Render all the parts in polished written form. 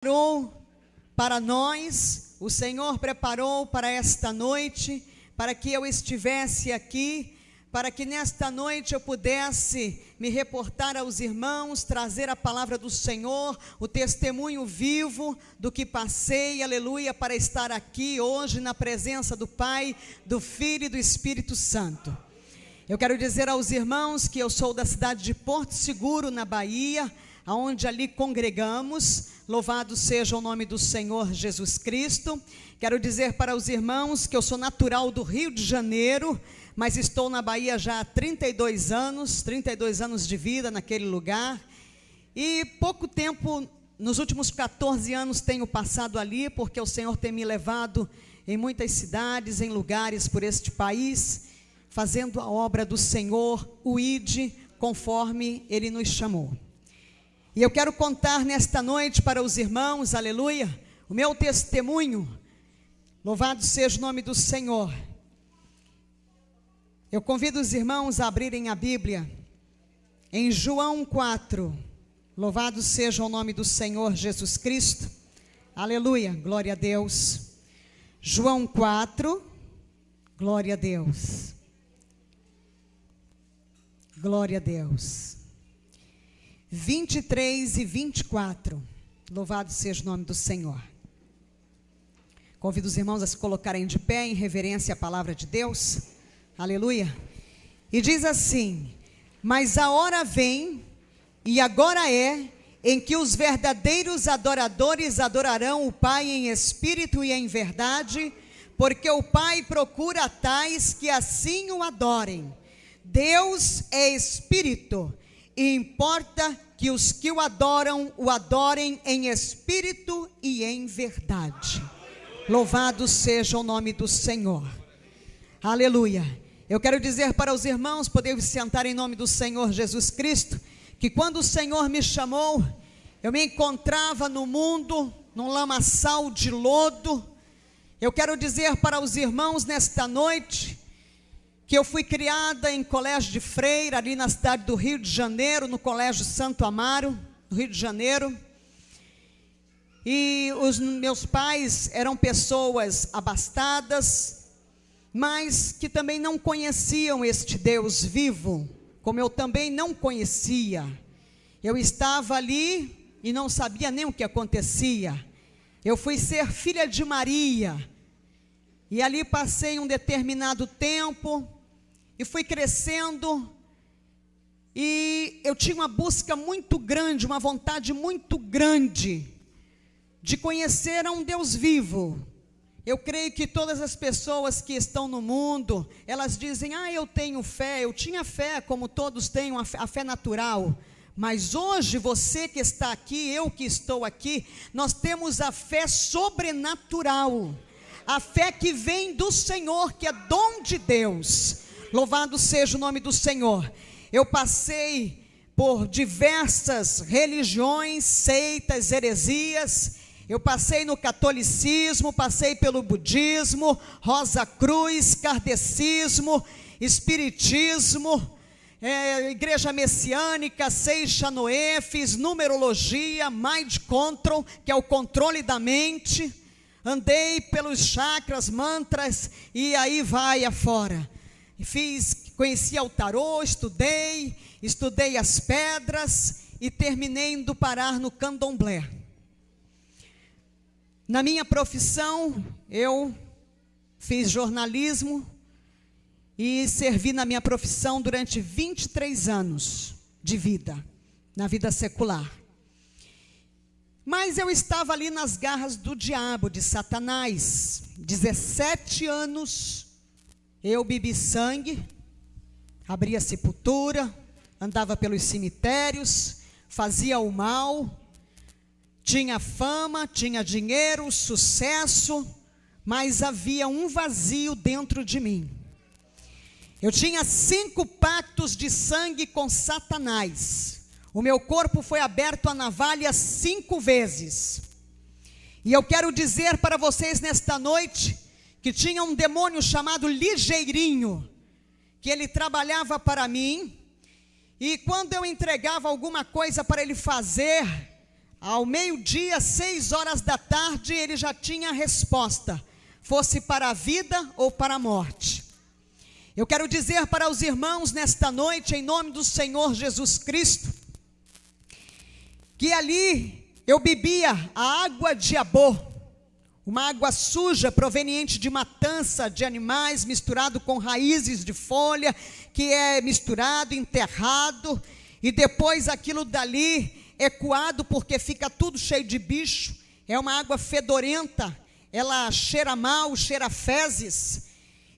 Preparou para nós, o Senhor preparou para esta noite, para que eu estivesse aqui, para que nesta noite eu pudesse me reportar aos irmãos, trazer a palavra do Senhor, o testemunho vivo do que passei, aleluia, para estar aqui hoje na presença do Pai, do Filho e do Espírito Santo. Eu quero dizer aos irmãos que eu sou da cidade de Porto Seguro, na Bahia, aonde ali congregamos. Louvado seja o nome do Senhor Jesus Cristo. Quero dizer para os irmãos que eu sou natural do Rio de Janeiro, mas estou na Bahia já há 32 anos de vida naquele lugar. E pouco tempo, nos últimos 14 anos tenho passado ali, porque o Senhor tem me levado em muitas cidades, em lugares por este país, fazendo a obra do Senhor, o ID, conforme Ele nos chamou. E eu quero contar nesta noite para os irmãos, aleluia, o meu testemunho. Louvado seja o nome do Senhor. Eu convido os irmãos a abrirem a Bíblia em João 4. Louvado seja o nome do Senhor Jesus Cristo. Aleluia, glória a Deus. João 4, glória a Deus. Glória a Deus. 23 e 24, louvado seja o nome do Senhor. Convido os irmãos a se colocarem de pé em reverência à palavra de Deus, aleluia. E diz assim: mas a hora vem, e agora é, em que os verdadeiros adoradores adorarão o Pai em espírito e em verdade, porque o Pai procura tais que assim o adorem. Deus é espírito, e importa que os que o adorem em espírito e em verdade. Louvado seja o nome do Senhor. Aleluia. Eu quero dizer para os irmãos, poder sentar em nome do Senhor Jesus Cristo, que quando o Senhor me chamou, eu me encontrava no mundo, num lamaçal de lodo. Eu quero dizer para os irmãos nesta noite, que eu fui criada em colégio de freira, ali na cidade do Rio de Janeiro, no colégio Santo Amaro, no Rio de Janeiro. E os meus pais eram pessoas abastadas, mas que também não conheciam este Deus vivo, como eu também não conhecia. Eu estava ali e não sabia nem o que acontecia. Eu fui ser filha de Maria, e ali passei um determinado tempo, e fui crescendo, e eu tinha uma busca muito grande, uma vontade muito grande, de conhecer a um Deus vivo. Eu creio que todas as pessoas que estão no mundo, elas dizem, eu tenho fé, eu tinha fé, como todos têm a fé natural, mas hoje você que está aqui, eu que estou aqui, nós temos a fé sobrenatural, a fé que vem do Senhor, que é dom de Deus. Louvado seja o nome do Senhor. Eu passei por diversas religiões, seitas, heresias. Eu passei no catolicismo, passei pelo budismo, Rosa Cruz, kardecismo, espiritismo, igreja messiânica, Seixa Noé, fiz numerologia, mind control, que é o controle da mente. Andei pelos chakras, mantras, e aí vai afora. Conheci o tarô, estudei as pedras e terminei indo parar no candomblé. Na minha profissão, eu fiz jornalismo e servi na minha profissão durante 23 anos de vida, na vida secular. Mas eu estava ali nas garras do diabo, de Satanás, 17 anos. Eu bebi sangue, abria sepultura, andava pelos cemitérios, fazia o mal, tinha fama, tinha dinheiro, sucesso, mas havia um vazio dentro de mim. Eu tinha 5 pactos de sangue com Satanás. O meu corpo foi aberto à navalha 5 vezes. E eu quero dizer para vocês nesta noite, que tinha um demônio chamado Ligeirinho, que ele trabalhava para mim, e quando eu entregava alguma coisa para ele fazer, ao meio-dia, 6 horas da tarde, ele já tinha a resposta, fosse para a vida ou para a morte. Eu quero dizer para os irmãos nesta noite, em nome do Senhor Jesus Cristo, que ali eu bebia a água de Jabó, uma água suja proveniente de matança de animais, misturado com raízes de folha, que é misturado, enterrado, e depois aquilo dali é coado, porque fica tudo cheio de bicho, é uma água fedorenta, ela cheira mal, cheira fezes,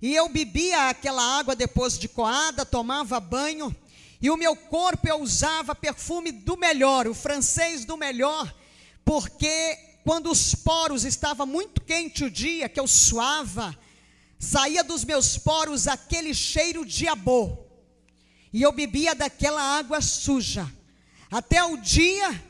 e eu bebia aquela água depois de coada, tomava banho, e o meu corpo eu usava perfume do melhor, o francês do melhor, porque quando os poros estavam muito quente o dia, que eu suava, saía dos meus poros aquele cheiro de Jabó, e eu bebia daquela água suja, até o dia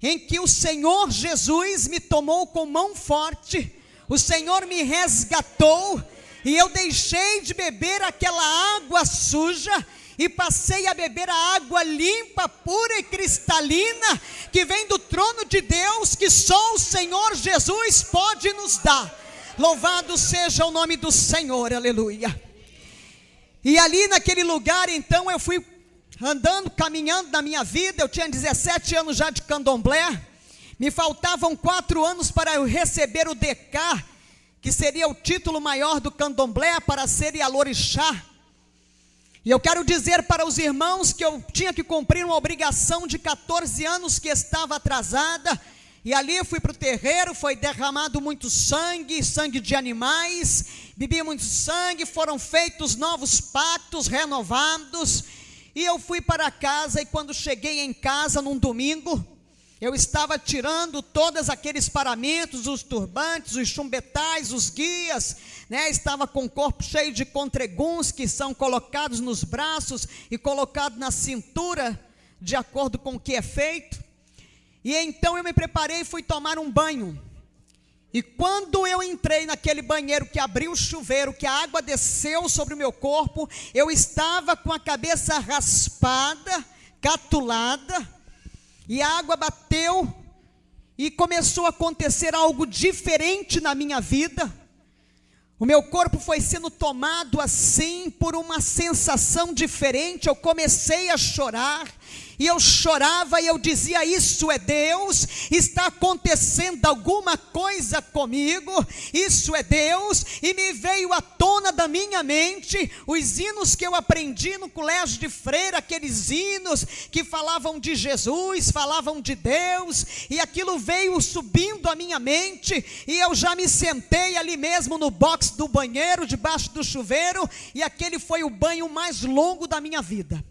em que o Senhor Jesus me tomou com mão forte, o Senhor me resgatou, e eu deixei de beber aquela água suja, e passei a beber a água limpa, pura e cristalina, que vem do trono de Deus, que só o Senhor Jesus pode nos dar. Louvado seja o nome do Senhor, aleluia. E ali naquele lugar, então, eu fui andando, caminhando na minha vida. Eu tinha 17 anos já de candomblé, me faltavam 4 anos para eu receber o DK, que seria o título maior do candomblé, para ser Ialorixá. E eu quero dizer para os irmãos que eu tinha que cumprir uma obrigação de 14 anos que estava atrasada, e ali eu fui para o terreiro, foi derramado muito sangue, sangue de animais, bebi muito sangue, foram feitos novos pactos, renovados, e eu fui para casa, e quando cheguei em casa num domingo, eu estava tirando todos aqueles paramentos, os turbantes, os chumbetais, os guias, né? Estava com o corpo cheio de contreguns que são colocados nos braços e colocados na cintura, de acordo com o que é feito. E então eu me preparei e fui tomar um banho. E quando eu entrei naquele banheiro, que abriu o chuveiro, que a água desceu sobre o meu corpo, eu estava com a cabeça raspada, catulada, e a água bateu, e começou a acontecer algo diferente na minha vida. O meu corpo foi sendo tomado assim, por uma sensação diferente. Eu comecei a chorar, e eu chorava, e eu dizia: isso é Deus, está acontecendo alguma coisa comigo, isso é Deus. E me veio à tona da minha mente os hinos que eu aprendi no colégio de freira, aqueles hinos que falavam de Jesus, falavam de Deus, e aquilo veio subindo à minha mente, e eu já me sentei ali mesmo no box do banheiro, debaixo do chuveiro, e aquele foi o banho mais longo da minha vida.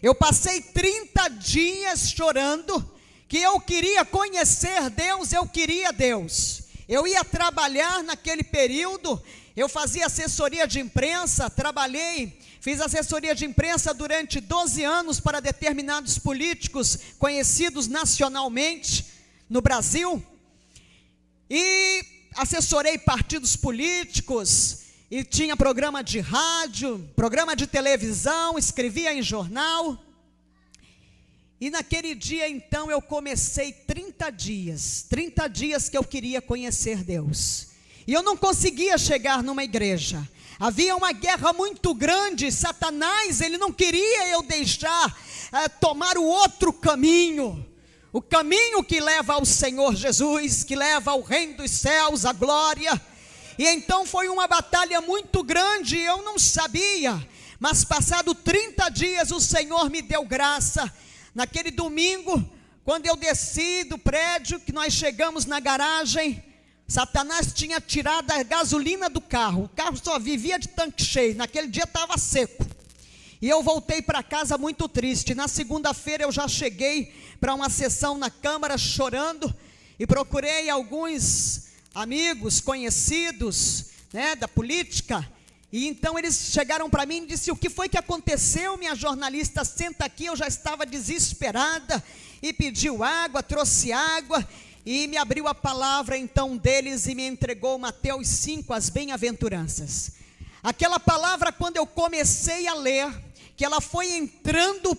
Eu passei 30 dias chorando, que eu queria conhecer Deus, eu queria Deus. Eu ia trabalhar naquele período, eu fazia assessoria de imprensa, fiz assessoria de imprensa durante 12 anos para determinados políticos conhecidos nacionalmente no Brasil, e assessorei partidos políticos, e tinha programa de rádio, programa de televisão, escrevia em jornal. E naquele dia então eu comecei 30 dias que eu queria conhecer Deus, e eu não conseguia chegar numa igreja. Havia uma guerra muito grande. Satanás, ele não queria eu deixar tomar o outro caminho, o caminho que leva ao Senhor Jesus, que leva ao reino dos céus, a glória. E então foi uma batalha muito grande, eu não sabia, mas passado 30 dias o Senhor me deu graça. Naquele domingo, quando eu desci do prédio, que nós chegamos na garagem, Satanás tinha tirado a gasolina do carro, o carro só vivia de tanque cheio, naquele dia estava seco, e eu voltei para casa muito triste. Na segunda-feira eu já cheguei para uma sessão na Câmara chorando, e procurei alguns amigos, conhecidos, né, da política, e então eles chegaram para mim e disseram: o que foi que aconteceu, minha jornalista? Senta aqui. Eu já estava desesperada, e pediu água, trouxe água, e me abriu a palavra então deles, e me entregou Mateus 5, as bem-aventuranças. Aquela palavra, quando eu comecei a ler, que ela foi entrando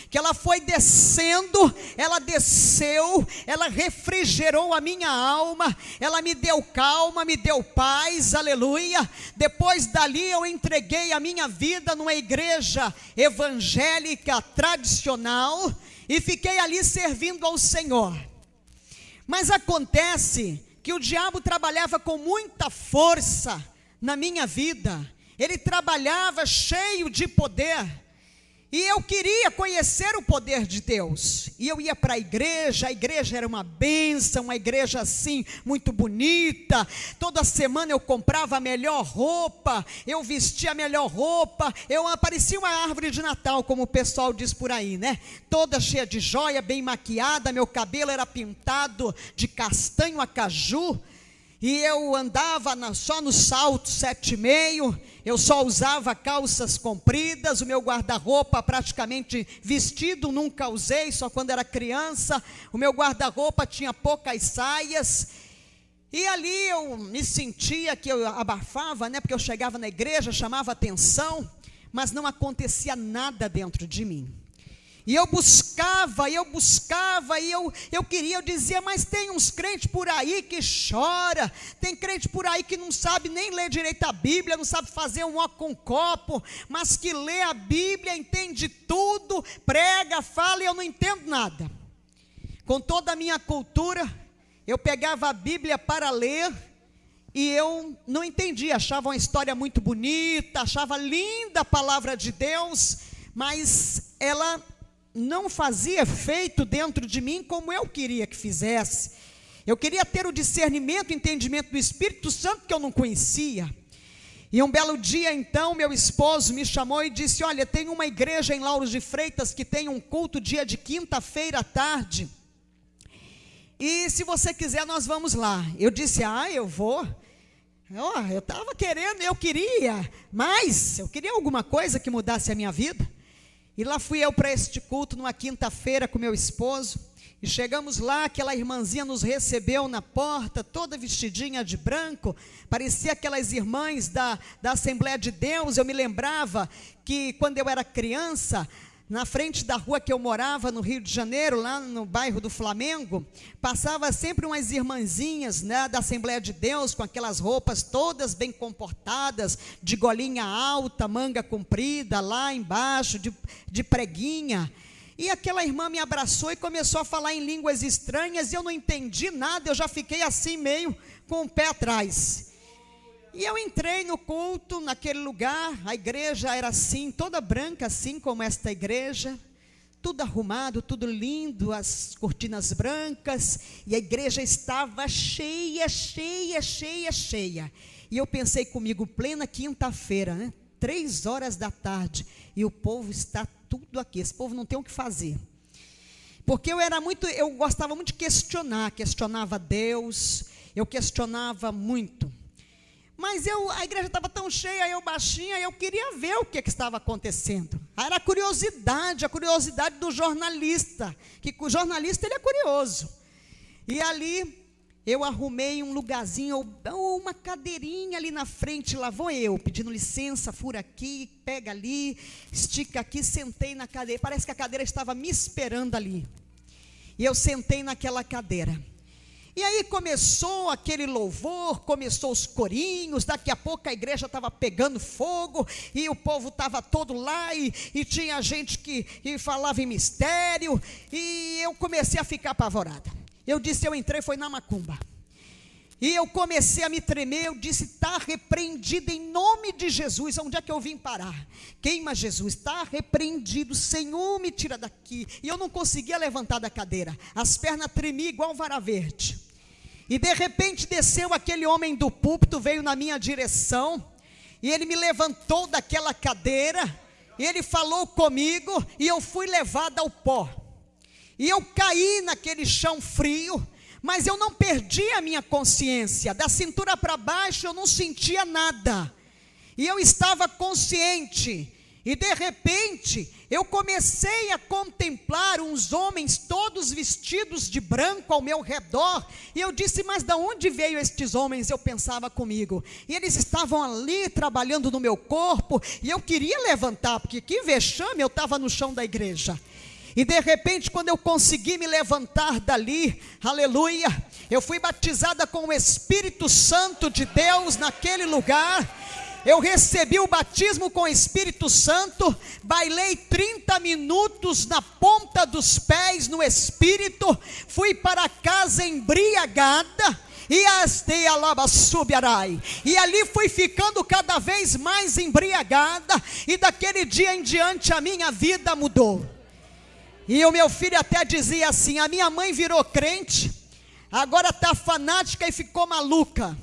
que ela foi descendo, ela desceu, ela refrigerou a minha alma, ela me deu calma, me deu paz, aleluia. Depois dali eu entreguei a minha vida numa igreja evangélica tradicional e fiquei ali servindo ao Senhor. Mas acontece que o diabo trabalhava com muita força na minha vida, ele trabalhava cheio de poder, e eu queria conhecer o poder de Deus, e eu ia para a igreja era uma bênção, uma igreja assim, muito bonita, toda semana eu comprava a melhor roupa, eu vestia a melhor roupa, eu parecia uma árvore de Natal, como o pessoal diz por aí, né? Toda cheia de joia, bem maquiada, meu cabelo era pintado de castanho a caju, e eu andava só no salto 7,5, eu só usava calças compridas, o meu guarda-roupa praticamente vestido, nunca usei, só quando era criança, o meu guarda-roupa tinha poucas saias, e ali eu me sentia que eu abafava, né, porque eu chegava na igreja, chamava atenção, mas não acontecia nada dentro de mim. E eu buscava, e eu queria, eu dizia, mas tem uns crentes por aí que chora, tem crente por aí que não sabe nem ler direito a Bíblia, não sabe fazer um ó com copo, mas que lê a Bíblia, entende tudo, prega, fala, e eu não entendo nada. Com toda a minha cultura, eu pegava a Bíblia para ler, e eu não entendia, achava uma história muito bonita, achava linda a palavra de Deus, mas ela não fazia efeito dentro de mim como eu queria que fizesse. Eu queria ter o discernimento, o entendimento do Espírito Santo que eu não conhecia. E um belo dia então, meu esposo me chamou e disse, olha, tem uma igreja em Lauro de Freitas que tem um culto dia de quinta-feira à tarde, e se você quiser nós vamos lá. Eu disse, eu vou. Eu estava querendo, eu queria alguma coisa que mudasse a minha vida. E lá fui eu para este culto, numa quinta-feira com meu esposo, e chegamos lá, aquela irmãzinha nos recebeu na porta, toda vestidinha de branco, parecia aquelas irmãs da Assembleia de Deus. Eu me lembrava que quando eu era criança, na frente da rua que eu morava, no Rio de Janeiro, lá no bairro do Flamengo, passava sempre umas irmãzinhas, né, da Assembleia de Deus, com aquelas roupas todas bem comportadas, de golinha alta, manga comprida, lá embaixo, de preguinha, e aquela irmã me abraçou e começou a falar em línguas estranhas, e eu não entendi nada, eu já fiquei assim meio com o pé atrás. E eu entrei no culto, naquele lugar, a igreja era assim, toda branca, assim como esta igreja, tudo arrumado, tudo lindo, as cortinas brancas, e a igreja estava cheia. E eu pensei comigo, plena quinta-feira, né, 3h da tarde, e o povo está tudo aqui, esse povo não tem o que fazer. Porque eu gostava muito de questionava Deus, eu questionava muito. Mas a igreja estava tão cheia, eu baixinha, eu queria ver o que estava acontecendo. Era a curiosidade do jornalista, que o jornalista ele é curioso. E ali eu arrumei um lugarzinho, uma cadeirinha ali na frente, lá vou eu, pedindo licença, fura aqui, pega ali, estica aqui, sentei na cadeira, parece que a cadeira estava me esperando ali. E eu sentei naquela cadeira. E aí começou aquele louvor, começou os corinhos, daqui a pouco a igreja estava pegando fogo, e o povo estava todo lá, e tinha gente que falava em mistério, e eu comecei a ficar apavorada. Eu disse, eu entrei, foi na macumba. E eu comecei a me tremer, eu disse, está repreendido em nome de Jesus. Onde é que eu vim parar? Queima Jesus, está repreendido, Senhor, me tira daqui. E eu não conseguia levantar da cadeira, as pernas tremiam igual vara verde. E de repente desceu aquele homem do púlpito, veio na minha direção, e ele me levantou daquela cadeira, e ele falou comigo, e eu fui levada ao pó. E eu caí naquele chão frio, mas eu não perdi a minha consciência, da cintura para baixo eu não sentia nada, e eu estava consciente E de repente, eu comecei a contemplar uns homens todos vestidos de branco ao meu redor. E eu disse, mas de onde veio estes homens? Eu pensava comigo. E eles estavam ali trabalhando no meu corpo. E eu queria levantar, porque que vexame, eu estava no chão da igreja. E de repente, quando eu consegui me levantar dali, aleluia, eu fui batizada com o Espírito Santo de Deus naquele lugar. Eu recebi o batismo com o Espírito Santo, bailei 30 minutos na ponta dos pés no Espírito, fui para casa embriagada, e ali fui ficando cada vez mais embriagada, e daquele dia em diante a minha vida mudou. E o meu filho até dizia assim, a minha mãe virou crente, agora está fanática e ficou maluca,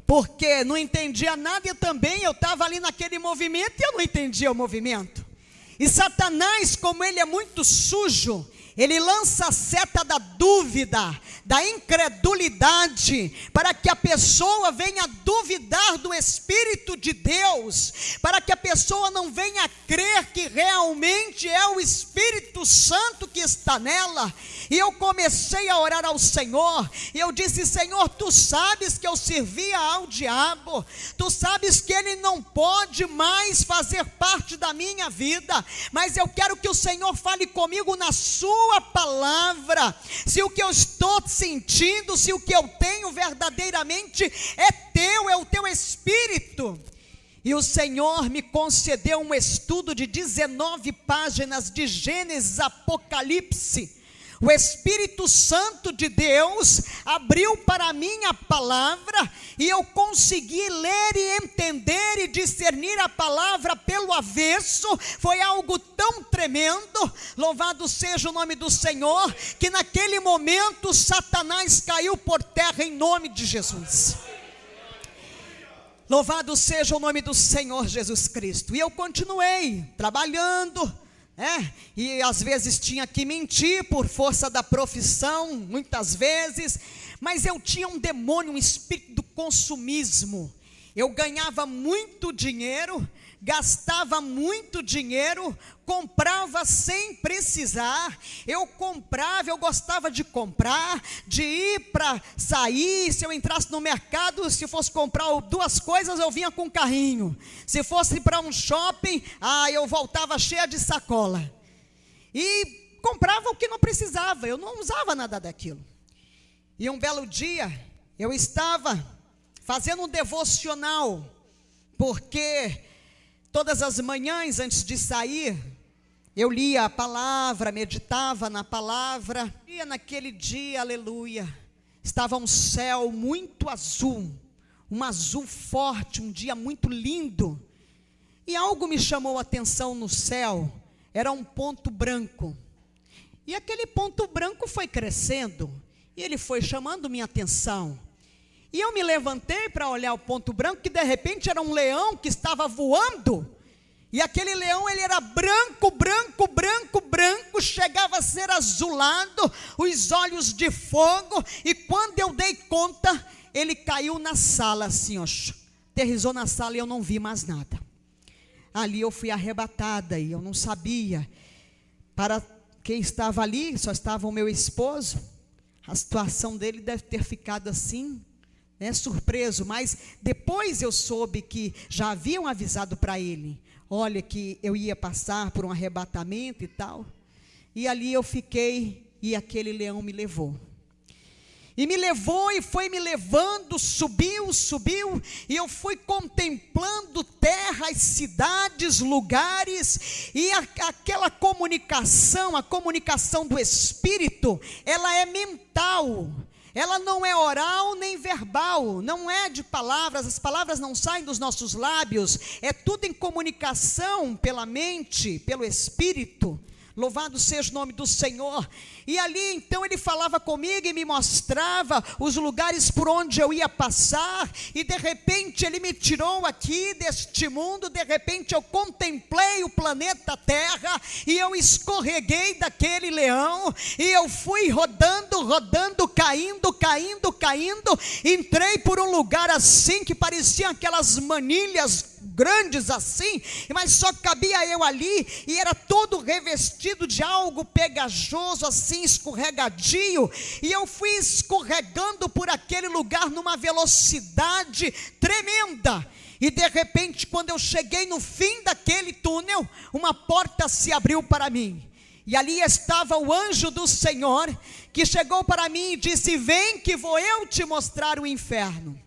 porque não entendia nada, e também eu estava ali naquele movimento e eu não entendia o movimento. E Satanás, como ele é muito sujo, ele lança a seta da dúvida, da incredulidade, para que a pessoa venha duvidar do Espírito de Deus, para que a pessoa não venha crer que realmente é o Espírito Santo que está nela. E eu comecei a orar ao Senhor, e eu disse, Senhor, Tu sabes que eu servia ao diabo, Tu sabes que ele não pode mais fazer parte da minha vida, mas eu quero que o Senhor fale comigo na Sua palavra, se o que eu estou sentindo, se o que eu tenho verdadeiramente é Teu, é o Teu Espírito. E o Senhor me concedeu um estudo de 19 páginas de Gênesis, Apocalipse. O Espírito Santo de Deus abriu para mim a palavra, e eu consegui ler e entender e discernir a palavra pelo avesso. Foi algo tão tremendo, louvado seja o nome do Senhor, que naquele momento Satanás caiu por terra em nome de Jesus. Louvado seja o nome do Senhor Jesus Cristo. E eu continuei trabalhando, e às vezes tinha que mentir por força da profissão, muitas vezes, mas eu tinha um demônio, um espírito do consumismo. Eu ganhava muito dinheiro, gastava muito dinheiro, comprava sem precisar. Eu comprava, eu gostava de comprar, de ir para sair. Se eu entrasse no mercado, se fosse comprar 2 coisas, eu vinha com um carrinho. Se fosse para um shopping, eu voltava cheia de sacola. E comprava o que não precisava, eu não usava nada daquilo. E um belo dia, eu estava fazendo um devocional, porque todas as manhãs antes de sair, eu lia a palavra, meditava na palavra. E naquele dia, aleluia, estava um céu muito azul, um azul forte, um dia muito lindo. E algo me chamou a atenção no céu, era um ponto branco. E aquele ponto branco foi crescendo, e ele foi chamando minha atenção. E eu me levantei para olhar o ponto branco, que de repente era um leão que estava voando. E aquele leão, ele era branco, branco, branco, branco, chegava a ser azulado, os olhos de fogo. E quando eu dei conta, ele caiu na sala assim, aterrissou na sala, e eu não vi mais nada. Ali eu fui arrebatada, e eu não sabia para quem estava ali, só estava o meu esposo. A situação dele deve ter ficado assim, surpreso, mas depois eu soube que já haviam avisado para ele, olha, que eu ia passar por um arrebatamento e tal. E ali eu fiquei, e aquele leão me levou. E me levou, e foi me levando, subiu, e eu fui contemplando terras, cidades, lugares, e aquela comunicação, a comunicação do Espírito, ela é mental. Ela não é oral nem verbal, não é de palavras, as palavras não saem dos nossos lábios, é tudo em comunicação pela mente, pelo Espírito. Louvado seja o nome do Senhor. E ali então ele falava comigo e me mostrava os lugares por onde eu ia passar. E de repente ele me tirou aqui deste mundo. De repente eu contemplei o planeta Terra, e eu escorreguei daquele leão, e eu fui rodando, caindo. Entrei por um lugar assim que pareciam aquelas manilhas grandes assim, mas só cabia eu ali, e era todo revestido de algo pegajoso assim, escorregadio, e eu fui escorregando por aquele lugar numa velocidade tremenda. E de repente, quando eu cheguei no fim daquele túnel, uma porta se abriu para mim, e ali estava o anjo do Senhor, que chegou para mim e disse: vem que vou eu te mostrar o inferno.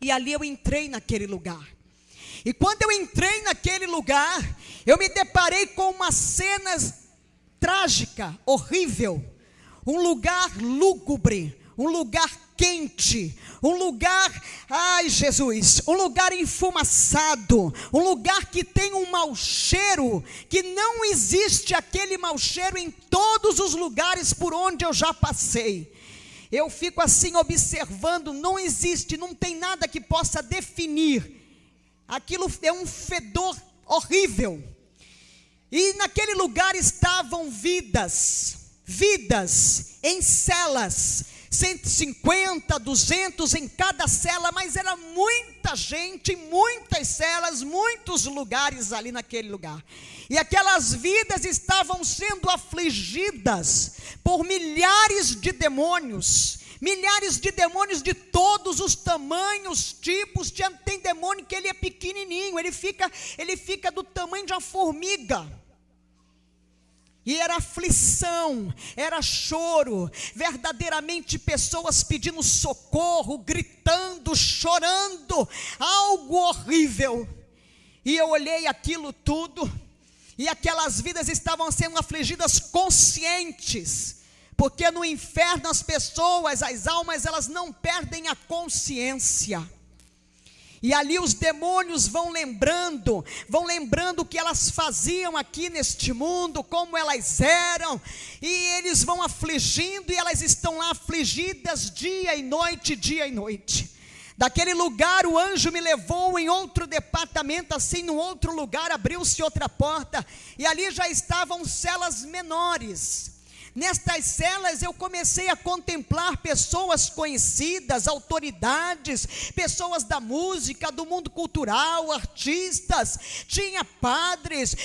E ali eu entrei naquele lugar, e quando eu entrei naquele lugar, eu me deparei com uma cena trágica, horrível, um lugar lúgubre, um lugar quente, um lugar, ai Jesus, um lugar enfumaçado, um lugar que tem um mau cheiro, que não existe aquele mau cheiro em todos os lugares por onde eu já passei. Eu fico assim observando, não existe, não tem nada que possa definir, aquilo é um fedor horrível. E naquele lugar estavam vidas em celas, 150, 200 em cada cela, mas era muita gente, muitas celas, muitos lugares ali naquele lugar. E aquelas vidas estavam sendo afligidas por milhares de demônios de todos os tamanhos, tipos. Tem demônio que ele é pequenininho, ele fica do tamanho de uma formiga. E era aflição, era choro, verdadeiramente pessoas pedindo socorro, gritando, chorando, algo horrível. E eu olhei aquilo tudo, e aquelas vidas estavam sendo afligidas conscientes, porque no inferno as pessoas, as almas, elas não perdem a consciência. E ali os demônios vão lembrando o que elas faziam aqui neste mundo, como elas eram, e eles vão afligindo, e elas estão lá afligidas dia e noite, dia e noite. Daquele lugar o anjo me levou em outro departamento, assim, num outro lugar, abriu-se outra porta, e ali já estavam celas menores. Nestas celas eu comecei a contemplar pessoas conhecidas, autoridades, pessoas da música, do mundo cultural, artistas, tinha padres,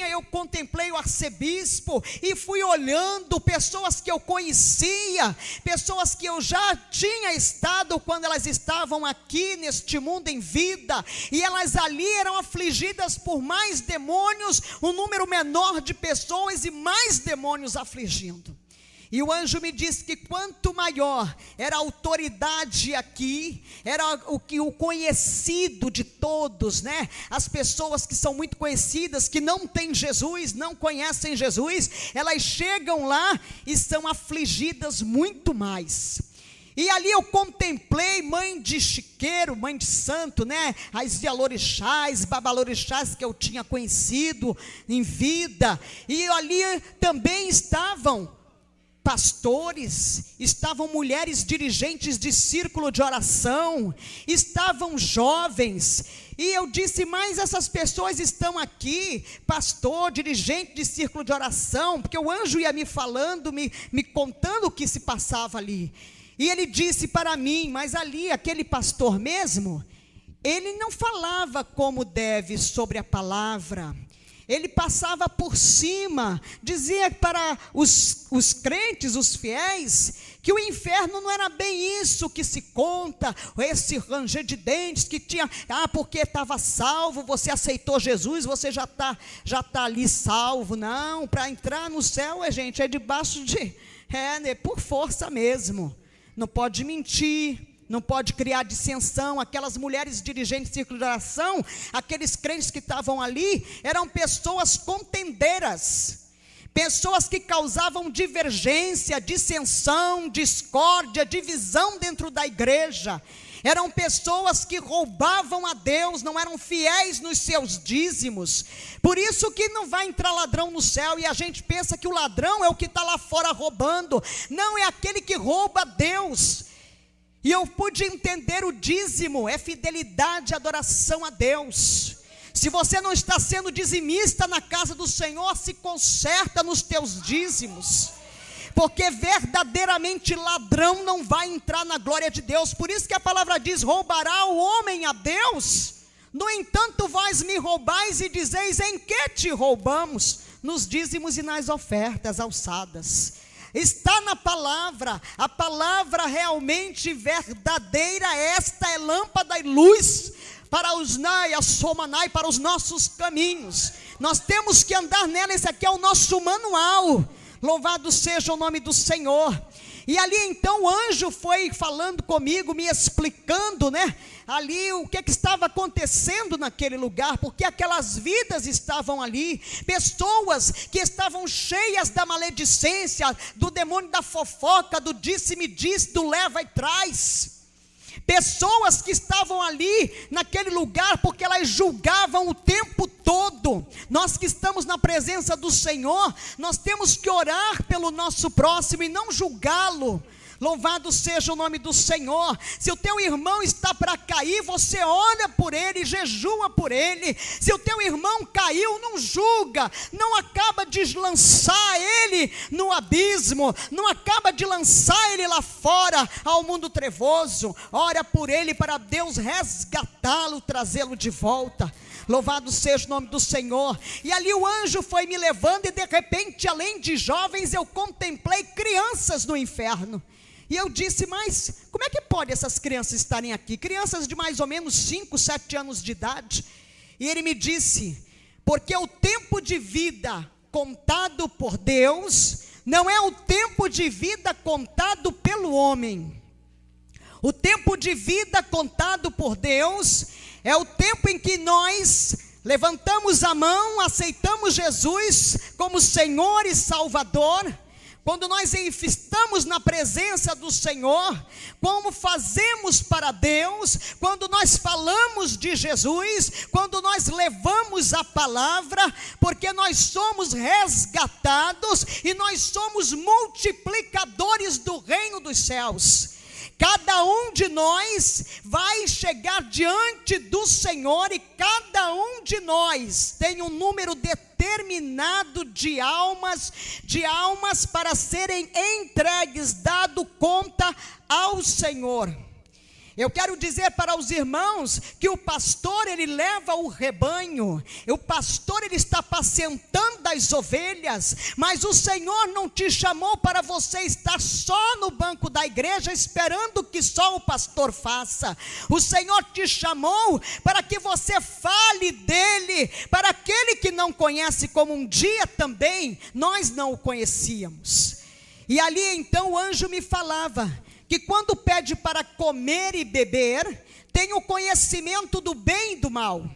eu contemplei o arcebispo, e fui olhando pessoas que eu conhecia, pessoas que eu já tinha estado quando elas estavam aqui neste mundo em vida, e elas ali eram afligidas por mais demônios, um número menor de pessoas e mais demônios afligindo. E o anjo me disse que quanto maior era a autoridade aqui, era o conhecido de todos, né? As pessoas que são muito conhecidas, que não têm Jesus, não conhecem Jesus, elas chegam lá e são afligidas muito mais. E ali eu contemplei mãe de chiqueiro, mãe de santo, né? As Yalorixás, babalorixás que eu tinha conhecido em vida. E ali também estavam pastores, estavam mulheres dirigentes de círculo de oração, estavam jovens. E eu disse: mas essas pessoas estão aqui, pastor, dirigente de círculo de oração, porque o anjo ia me falando, me contando o que se passava ali. E ele disse para mim: mas ali, aquele pastor mesmo, ele não falava como deve sobre a palavra, ele passava por cima, dizia para os crentes, os fiéis, que o inferno não era bem isso que se conta, esse ranger de dentes que tinha, porque estava salvo, você aceitou Jesus, você já tá ali salvo. Não, para entrar no céu, gente, é debaixo por força mesmo, não pode mentir, não pode criar dissensão. Aquelas mulheres dirigentes de círculo de oração, aqueles crentes que estavam ali, eram pessoas contendeiras, pessoas que causavam divergência, dissensão, discórdia, divisão dentro da igreja. Eram pessoas que roubavam a Deus, não eram fiéis nos seus dízimos. Por isso que não vai entrar ladrão no céu, e a gente pensa que o ladrão é o que está lá fora roubando. Não, é aquele que rouba a Deus. E eu pude entender: o dízimo é fidelidade, adoração a Deus. Se você não está sendo dizimista na casa do Senhor, se conserta nos teus dízimos, porque verdadeiramente ladrão não vai entrar na glória de Deus. Por isso que a palavra diz: roubará o homem a Deus? No entanto, vós me roubais e dizeis: em que te roubamos? Nos dízimos e nas ofertas alçadas. Está na palavra, a palavra realmente verdadeira, esta é lâmpada e luz para os para os nossos caminhos. Nós temos que andar nela, esse aqui é o nosso manual. Louvado seja o nome do Senhor. E ali então o anjo foi falando comigo, me explicando, ali o que estava acontecendo naquele lugar, porque aquelas vidas estavam ali, pessoas que estavam cheias da maledicência, do demônio da fofoca, do disse-me disse, do leva e traz. Pessoas que estavam ali naquele lugar porque elas julgavam o tempo todo. Nós que estamos na presença do Senhor, nós temos que orar pelo nosso próximo e não julgá-lo. Louvado seja o nome do Senhor. Se o teu irmão está para cair, você ora por ele, jejua por ele. Se o teu irmão caiu, não julga, não acaba de lançar ele no abismo, não acaba de lançar ele lá fora ao mundo trevoso. Ora por ele para Deus resgatá-lo, trazê-lo de volta. Louvado seja o nome do Senhor. E ali o anjo foi me levando, e de repente, além de jovens, eu contemplei crianças no inferno. E eu disse: mas como é que pode essas crianças estarem aqui? Crianças de mais ou menos 5, 7 anos de idade. E ele me disse: porque o tempo de vida contado por Deus não é o tempo de vida contado pelo homem. O tempo de vida contado por Deus é o tempo em que nós levantamos a mão, aceitamos Jesus como Senhor e Salvador. Quando nós estamos na presença do Senhor, como fazemos para Deus, quando nós falamos de Jesus, quando nós levamos a palavra, porque nós somos resgatados e nós somos multiplicadores do reino dos céus. Cada um de nós vai chegar diante do Senhor e cada um de nós tem um número determinado de almas para serem entregues, dado conta ao Senhor. Eu quero dizer para os irmãos que o pastor, ele leva o rebanho, o pastor, ele está apacentando as ovelhas, mas o Senhor não te chamou para você estar só no banco da igreja, esperando que só o pastor faça. O Senhor te chamou para que você fale dele, para aquele que não conhece, como um dia também nós não o conhecíamos. E ali então o anjo me falava que quando pede para comer e beber, tem o conhecimento do bem e do mal.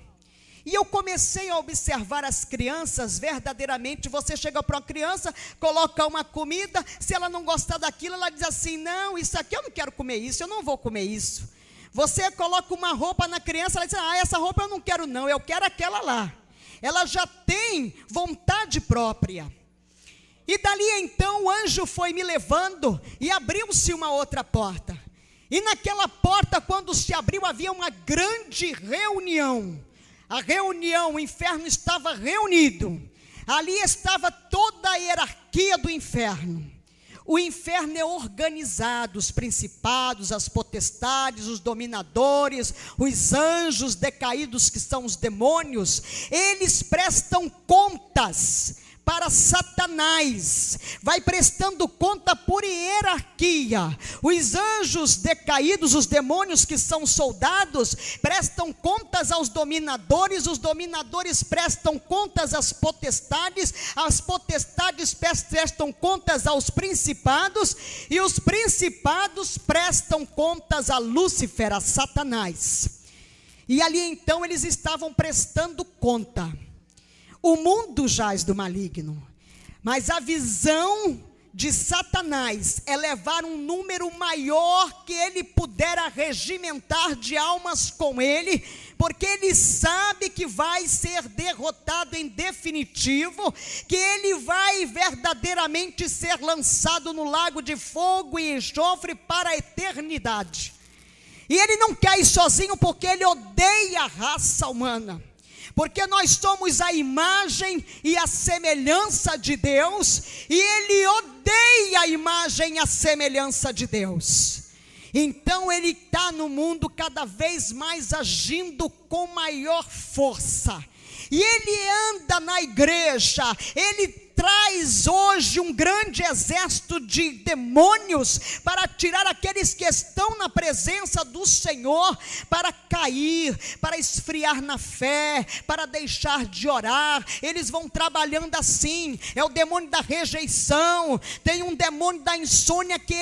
E eu comecei a observar as crianças, verdadeiramente. Você chega para uma criança, coloca uma comida, se ela não gostar daquilo, ela diz assim: não, isso aqui eu não quero comer isso, eu não vou comer isso. Você coloca uma roupa na criança, ela diz: ah, essa roupa eu não quero não, eu quero aquela lá. Ela já tem vontade própria. E dali então o anjo foi me levando e abriu-se uma outra porta. E naquela porta, quando se abriu, havia uma grande reunião. A reunião, o inferno estava reunido. Ali estava toda a hierarquia do inferno. O inferno é organizado, os principados, as potestades, os dominadores, os anjos decaídos que são os demônios. Eles prestam contas para Satanás, vai prestando conta por hierarquia. Os anjos decaídos, os demônios que são soldados, prestam contas aos dominadores, os dominadores prestam contas às potestades, as potestades prestam contas aos principados, e os principados prestam contas a Lúcifer, a Satanás. E ali então eles estavam prestando conta. O mundo jaz do maligno, mas a visão de Satanás é levar um número maior que ele pudera regimentar de almas com ele, porque ele sabe que vai ser derrotado em definitivo, que ele vai verdadeiramente ser lançado no lago de fogo e enxofre para a eternidade. E ele não quer ir sozinho, porque ele odeia a raça humana. Porque nós somos a imagem e a semelhança de Deus, e ele odeia a imagem e a semelhança de Deus. Então ele está no mundo cada vez mais agindo com maior força. E ele anda na igreja, ele traz hoje um grande exército de demônios para tirar aqueles que estão na presença do Senhor, para cair, para esfriar na fé, para deixar de orar. Eles vão trabalhando assim. É o demônio da rejeição, tem um demônio da insônia, que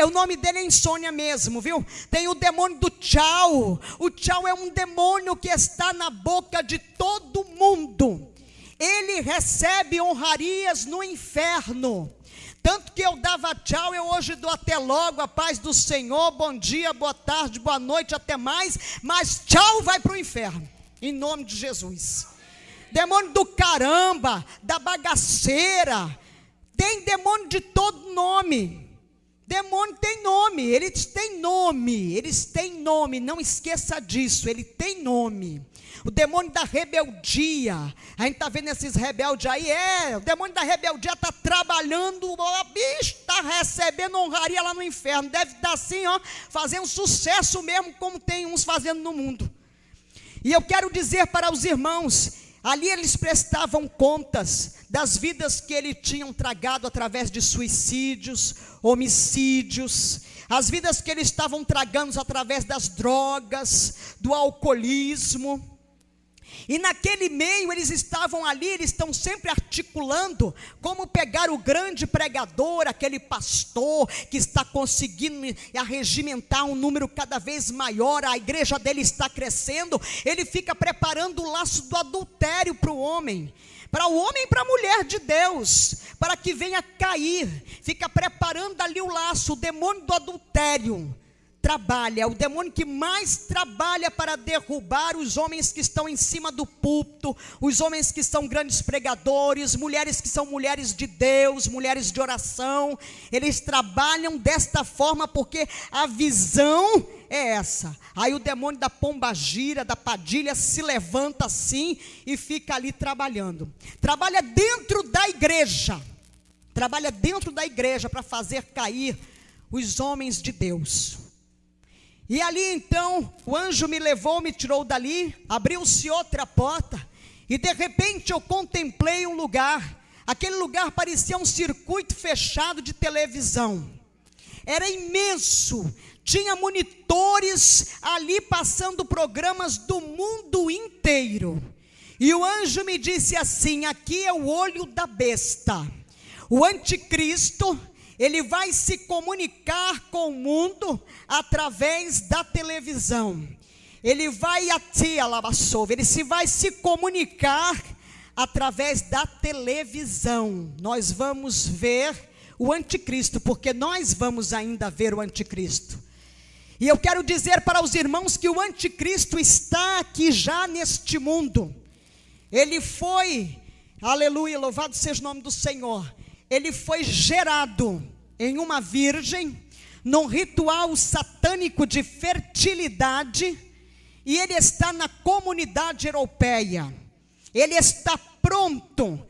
o nome dele é insônia mesmo, viu? Tem o demônio do tchau. O tchau é um demônio que está na boca de todo mundo. Ele recebe honrarias no inferno. Tanto que eu dava tchau, eu hoje dou até logo, a paz do Senhor, bom dia, boa tarde, boa noite, até mais. Mas tchau vai para o inferno, em nome de Jesus. Demônio do caramba, da bagaceira. Tem demônio de todo nome. Demônio tem nome, eles têm nome, não esqueça disso, ele tem nome. O demônio da rebeldia, a gente está vendo esses rebeldes aí, o demônio da rebeldia está trabalhando, está recebendo honraria lá no inferno, deve estar assim, fazendo sucesso mesmo, como tem uns fazendo no mundo. E eu quero dizer para os irmãos, ali eles prestavam contas das vidas que eles tinham tragado através de suicídios, homicídios, as vidas que eles estavam tragando através das drogas, do alcoolismo. E naquele meio eles estavam ali, eles estão sempre articulando como pegar o grande pregador, aquele pastor que está conseguindo arregimentar um número cada vez maior, a igreja dele está crescendo, ele fica preparando o laço do adultério para o homem e para a mulher de Deus, para que venha cair, fica preparando ali o laço. O demônio do adultério trabalha, é o demônio que mais trabalha para derrubar os homens que estão em cima do púlpito, os homens que são grandes pregadores, mulheres que são mulheres de Deus, mulheres de oração. Eles trabalham desta forma porque a visão é essa. Aí o demônio da pombagira, da padilha se levanta assim e fica ali trabalhando. Trabalha dentro da igreja para fazer cair os homens de Deus. E ali então, o anjo me levou, me tirou dali, abriu-se outra porta, e de repente eu contemplei um lugar. Aquele lugar parecia um circuito fechado de televisão, era imenso, tinha monitores ali passando programas do mundo inteiro. E o anjo me disse assim: aqui é o olho da besta, o anticristo. Ele vai se comunicar com o mundo através da televisão. Ele vai vai se comunicar através da televisão. Nós vamos ver o anticristo, porque nós vamos ainda ver o anticristo. E eu quero dizer para os irmãos que o anticristo está aqui já neste mundo. Ele foi, aleluia, louvado seja o nome do Senhor. Ele foi gerado em uma virgem, num ritual satânico de fertilidade, e ele está na comunidade europeia. Ele está pronto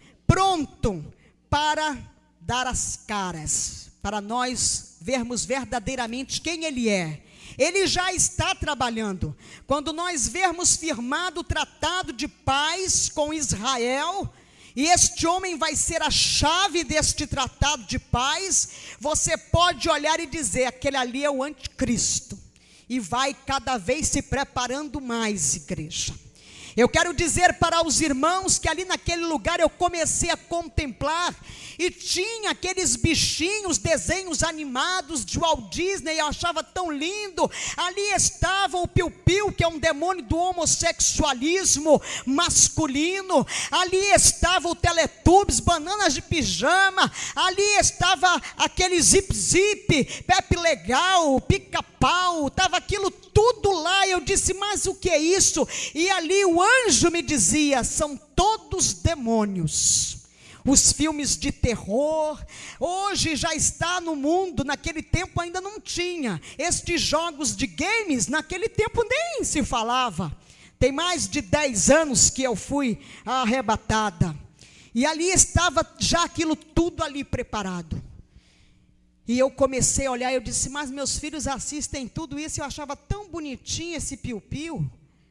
para dar as caras, para nós vermos verdadeiramente quem ele é. Ele já está trabalhando. Quando nós vermos firmado o tratado de paz com Israel, e este homem vai ser a chave deste tratado de paz, você pode olhar e dizer: aquele ali é o anticristo. E vai cada vez se preparando mais, igreja. Eu quero dizer para os irmãos que ali naquele lugar eu comecei a contemplar, e tinha aqueles bichinhos, desenhos animados de Walt Disney, eu achava tão lindo. Ali estava o Piu-Piu, que é um demônio do homossexualismo masculino. Ali estava o Teletubbies, bananas de pijama. Ali estava aquele Zip-Zip, Pepe Legal, Pica-Pau, estava aquilo tudo lá. Eu disse: mas o que é isso? E ali o anjo me dizia: são todos demônios. Os filmes de terror, hoje já está no mundo, naquele tempo ainda não tinha. Estes jogos de games, naquele tempo nem se falava. Tem mais de 10 anos que eu fui arrebatada. E ali estava já aquilo tudo ali preparado. E eu comecei a olhar, eu disse, mas meus filhos assistem tudo isso, eu achava tão bonitinho esse piu-piu,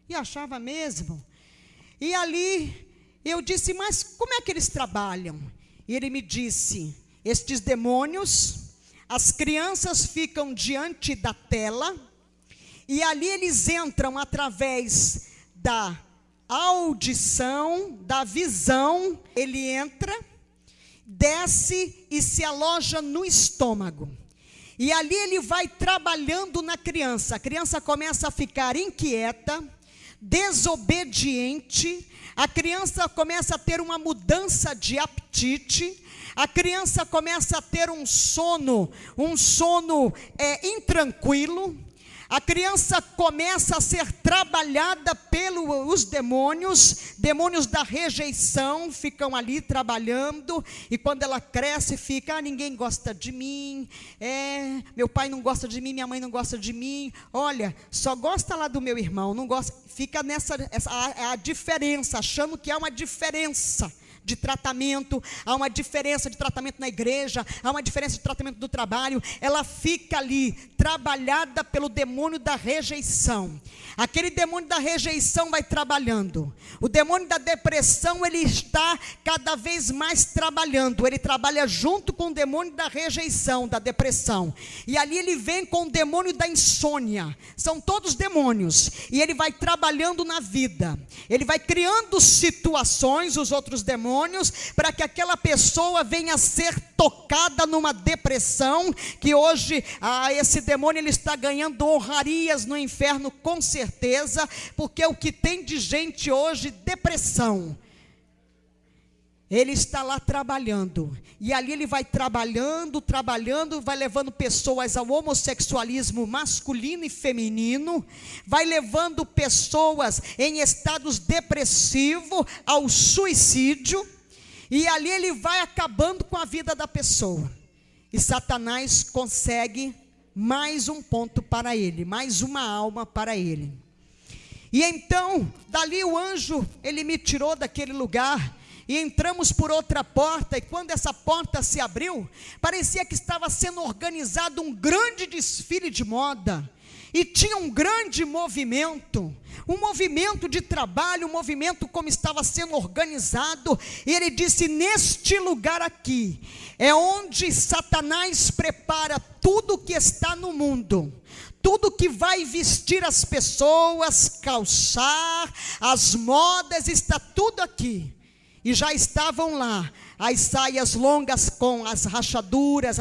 e achava mesmo. E ali, eu disse, mas como é que eles trabalham? E ele me disse, estes demônios, as crianças ficam diante da tela, e ali eles entram através da audição, da visão, ele entra, desce e se aloja no estômago. E ali ele vai trabalhando na criança. A criança começa a ficar inquieta, desobediente. A criança começa a ter uma mudança de apetite. A criança começa a ter um sono intranquilo. A criança começa a ser trabalhada pelos demônios da rejeição ficam ali trabalhando, e quando ela cresce fica, ninguém gosta de mim, meu pai não gosta de mim, minha mãe não gosta de mim, olha, só gosta lá do meu irmão, não gosta, fica a diferença, achando que há uma diferença de tratamento, há uma diferença de tratamento na igreja, há uma diferença de tratamento do trabalho, ela fica ali, trabalhada pelo demônio da rejeição. Aquele demônio da rejeição vai trabalhando. O demônio da depressão, ele está cada vez mais trabalhando, ele trabalha junto com o demônio da rejeição, da depressão, e ali ele vem com o demônio da insônia, são todos demônios, e ele vai trabalhando na vida, ele vai criando situações, os outros demônios, para que aquela pessoa venha a ser tocada numa depressão, que hoje esse demônio ele está ganhando honrarias no inferno com certeza, porque o que tem de gente hoje, depressão, ele está lá trabalhando, e ali ele vai trabalhando, vai levando pessoas ao homossexualismo masculino e feminino, vai levando pessoas em estados depressivos ao suicídio, e ali ele vai acabando com a vida da pessoa, e Satanás consegue mais um ponto para ele, mais uma alma para ele. E então, dali o anjo, ele me tirou daquele lugar, e entramos por outra porta, e quando essa porta se abriu, parecia que estava sendo organizado um grande desfile de moda, e tinha um grande movimento de trabalho, um movimento como estava sendo organizado, e ele disse, neste lugar aqui, é onde Satanás prepara tudo que está no mundo, tudo que vai vestir as pessoas, calçar, as modas, está tudo aqui. E já estavam lá as saias longas com as rachaduras,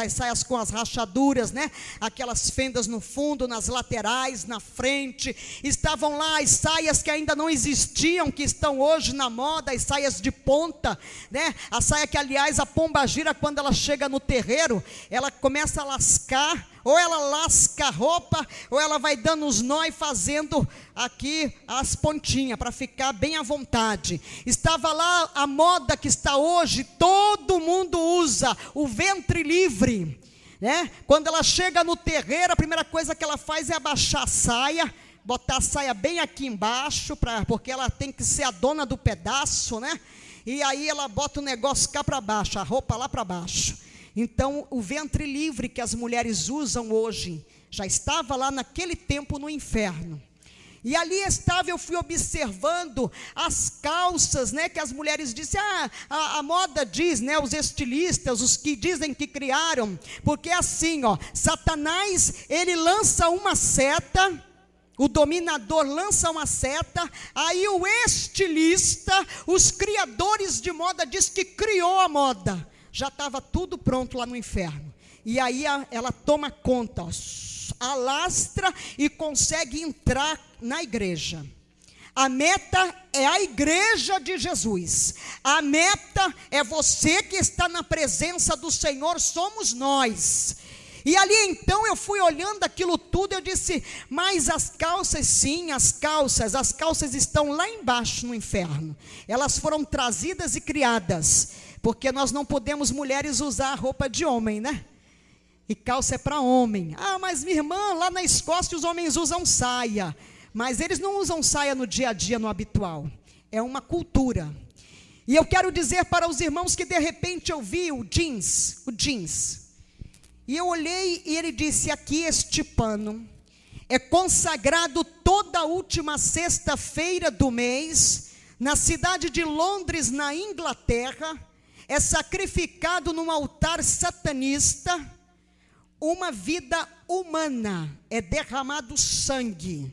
né? Aquelas fendas no fundo, nas laterais, na frente. Estavam lá as saias que ainda não existiam, que estão hoje na moda, as saias de ponta, né? A saia que, aliás, a pombagira, quando ela chega no terreiro, ela começa a lascar, ou ela lasca a roupa, ou ela vai dando os nó e fazendo aqui as pontinhas, para ficar bem à vontade. Estava lá a moda que está hoje, todo mundo usa, o ventre livre, né? Quando ela chega no terreiro, a primeira coisa que ela faz é abaixar a saia, botar a saia bem aqui embaixo, porque ela tem que ser a dona do pedaço, né? E aí ela bota o negócio cá para baixo, a roupa lá para baixo. Então, o ventre livre que as mulheres usam hoje, já estava lá naquele tempo no inferno. E ali estava, eu fui observando as calças, né, que as mulheres dizem, a moda diz, né, os estilistas, os que dizem que criaram, porque assim, Satanás, ele lança uma seta, o dominador lança uma seta, aí o estilista, os criadores de moda, diz que criou a moda, já estava tudo pronto lá no inferno, e aí ela toma conta, alastra e consegue entrar na igreja. A meta é a igreja de Jesus, a meta é você que está na presença do Senhor, somos nós. E ali então eu fui olhando aquilo tudo, eu disse, mas as calças, sim, as calças estão lá embaixo no inferno, elas foram trazidas e criadas, porque nós não podemos, mulheres, usar a roupa de homem, né? E calça é para homem. Mas minha irmã, lá na Escócia os homens usam saia, mas eles não usam saia no dia a dia, no habitual, é uma cultura. E eu quero dizer para os irmãos que de repente eu vi o jeans, E eu olhei e ele disse: aqui este pano é consagrado toda a última sexta-feira do mês, na cidade de Londres, na Inglaterra, é sacrificado num altar satanista, uma vida humana, é derramado sangue.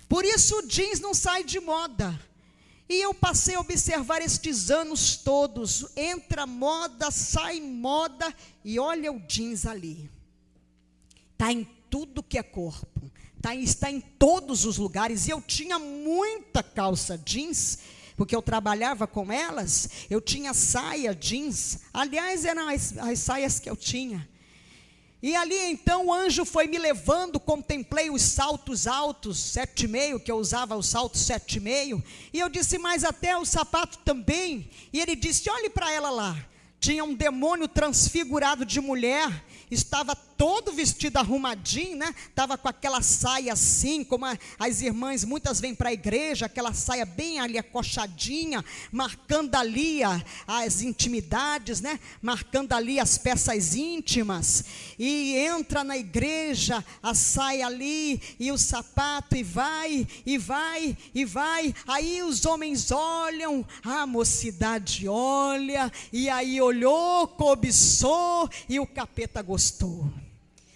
Por isso o jeans não sai de moda. E eu passei a observar estes anos todos, entra moda, sai moda, e olha o jeans ali. Está em tudo que é corpo, está em todos os lugares. E eu tinha muita calça jeans, porque eu trabalhava com elas. Eu tinha saia jeans, aliás eram as saias que eu tinha. E ali então o anjo foi me levando, contemplei os saltos altos, 7,5, que eu usava o salto 7,5, e eu disse: mas até o sapato também. E ele disse: olhe para ela lá. Tinha um demônio transfigurado de mulher, estava todo vestido arrumadinho, né? Estava com aquela saia assim, como as irmãs muitas vêm para a igreja, aquela saia bem ali acochadinha, marcando ali as intimidades, né? Marcando ali as peças íntimas. E entra na igreja, a saia ali, e o sapato, e vai, e vai, e vai. Aí os homens olham, a mocidade olha, e aí olhou, cobiçou, e o capeta gostou,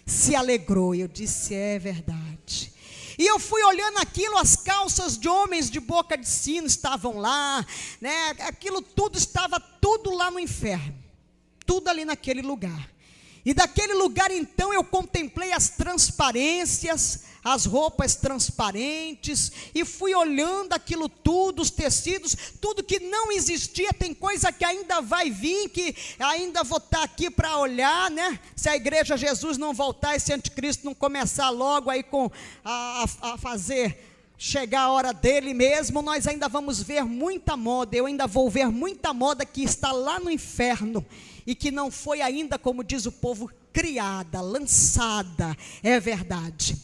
se alegrou. E eu disse: é verdade. E eu fui olhando aquilo, as calças de homens de boca de sino estavam lá, né? Aquilo tudo estava tudo lá no inferno, tudo ali naquele lugar. E daquele lugar então eu contemplei as transparências, as roupas transparentes, e fui olhando aquilo tudo, os tecidos, tudo que não existia. Tem coisa que ainda vai vir, que ainda vou estar aqui para olhar, né? Se a igreja Jesus não voltar, esse anticristo não começar logo aí a fazer chegar a hora dele mesmo, nós ainda vamos ver muita moda. Eu ainda vou ver muita moda que está lá no inferno, e que não foi ainda, como diz o povo, criada, lançada. É verdade.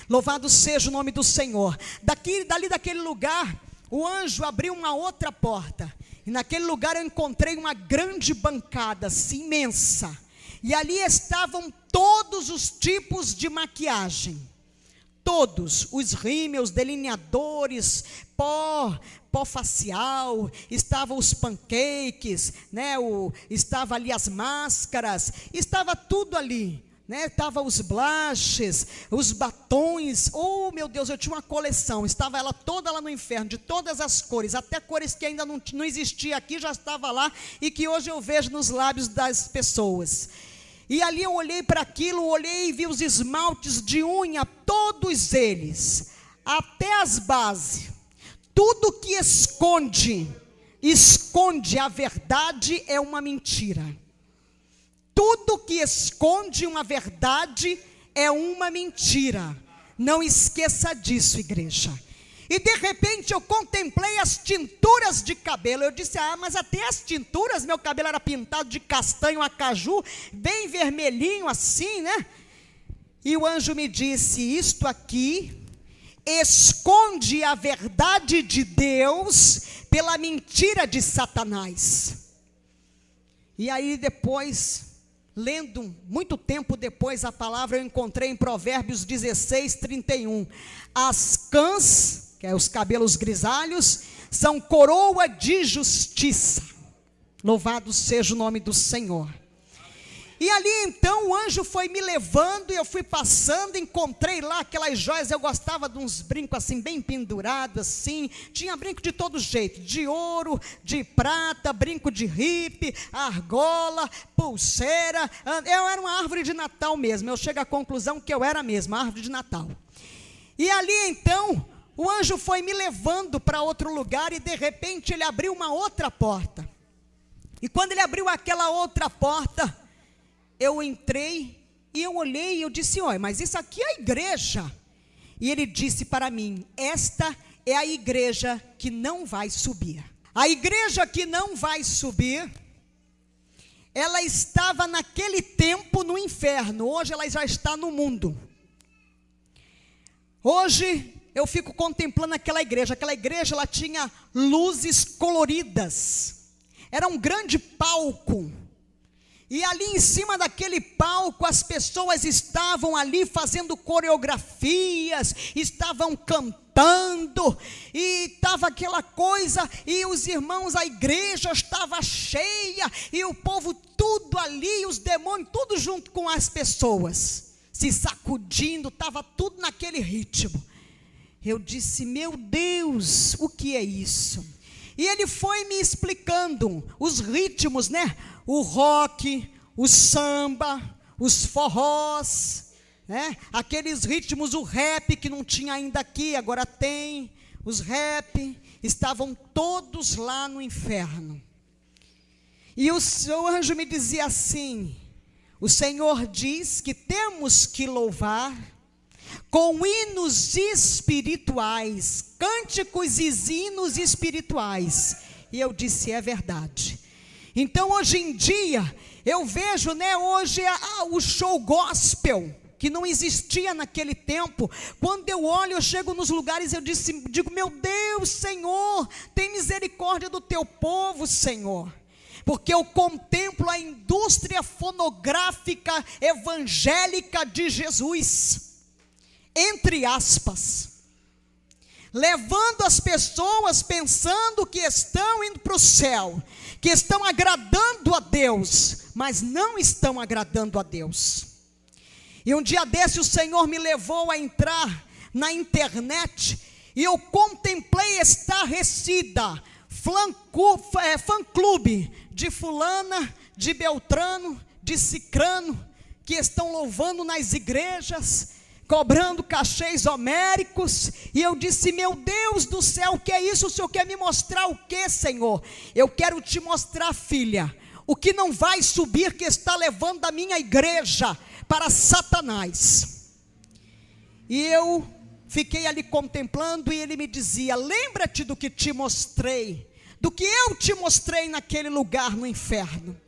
Louvado seja o nome do Senhor. Dali daquele lugar, o anjo abriu uma outra porta, e naquele lugar eu encontrei uma grande bancada, assim, imensa, e ali estavam todos os tipos de maquiagem, todos, os rímels, delineadores, pó facial, estavam os pancakes, né? Estava ali as máscaras, estava tudo ali, né? Estava os blushes, os batons. Oh meu Deus, eu tinha uma coleção, estava ela toda lá no inferno, de todas as cores, até cores que ainda não existia aqui, já estava lá, e que hoje eu vejo nos lábios das pessoas. E ali eu olhei para aquilo, olhei e vi os esmaltes de unha, todos eles, até as bases. Tudo que esconde a verdade é uma mentira. Tudo que esconde uma verdade é uma mentira. Não esqueça disso, igreja. E de repente eu contemplei as tinturas de cabelo. Eu disse: mas até as tinturas, meu cabelo era pintado de castanho a caju, bem vermelhinho assim, né? E o anjo me disse: isto aqui esconde a verdade de Deus pela mentira de Satanás. E aí depois, lendo muito tempo depois a palavra, eu encontrei em Provérbios 16:31, as cãs, que é os cabelos grisalhos, são coroa de justiça. Louvado seja o nome do Senhor. E ali então o anjo foi me levando, e eu fui passando, encontrei lá aquelas joias. Eu gostava de uns brincos assim, bem pendurados assim, tinha brinco de todo jeito, de ouro, de prata, brinco de ripe, argola, pulseira. Eu era uma árvore de Natal mesmo, eu chego à conclusão que eu era mesmo, árvore de Natal. E ali então, o anjo foi me levando para outro lugar, e de repente ele abriu uma outra porta. E quando ele abriu aquela outra porta, eu entrei e eu olhei e eu disse: olha, mas isso aqui é a igreja. E ele disse para mim: esta é a igreja que não vai subir. A igreja que não vai subir, ela estava naquele tempo no inferno, hoje ela já está no mundo. Hoje eu fico contemplando aquela igreja ela tinha luzes coloridas, era um grande palco. E ali em cima daquele palco, as pessoas estavam ali fazendo coreografias, estavam cantando, e estava aquela coisa, e os irmãos, a igreja estava cheia, e o povo tudo ali, os demônios, tudo junto com as pessoas, se sacudindo, estava tudo naquele ritmo. Eu disse, meu Deus, o que é isso? E ele foi me explicando os ritmos, né? O rock, o samba, os forrós, né? Aqueles ritmos, o rap que não tinha ainda aqui, agora tem, os rap, estavam todos lá no inferno. E o anjo me dizia assim, o Senhor diz que temos que louvar com hinos espirituais, cânticos e hinos espirituais. E eu disse, é verdade. Então hoje em dia, eu vejo, né, hoje o show gospel, que não existia naquele tempo. Quando eu olho, eu chego nos lugares, digo, meu Deus, Senhor, tem misericórdia do teu povo, Senhor. Porque eu contemplo a indústria fonográfica evangélica de Jesus, entre aspas, levando as pessoas pensando que estão indo para o céu, que estão agradando a Deus, mas não estão agradando a Deus. E um dia desse o Senhor me levou a entrar na internet, e eu contemplei estarrecida, fã-clube de fulana, de Beltrano, de Cicrano, que estão louvando nas igrejas, cobrando cachês homéricos. E eu disse, meu Deus do céu, o que é isso? O Senhor quer me mostrar o que, Senhor? Eu quero te mostrar, filha, o que não vai subir, que está levando a minha igreja para Satanás. E eu fiquei ali contemplando, e ele me dizia, lembra-te do que te mostrei, do que eu te mostrei naquele lugar no inferno.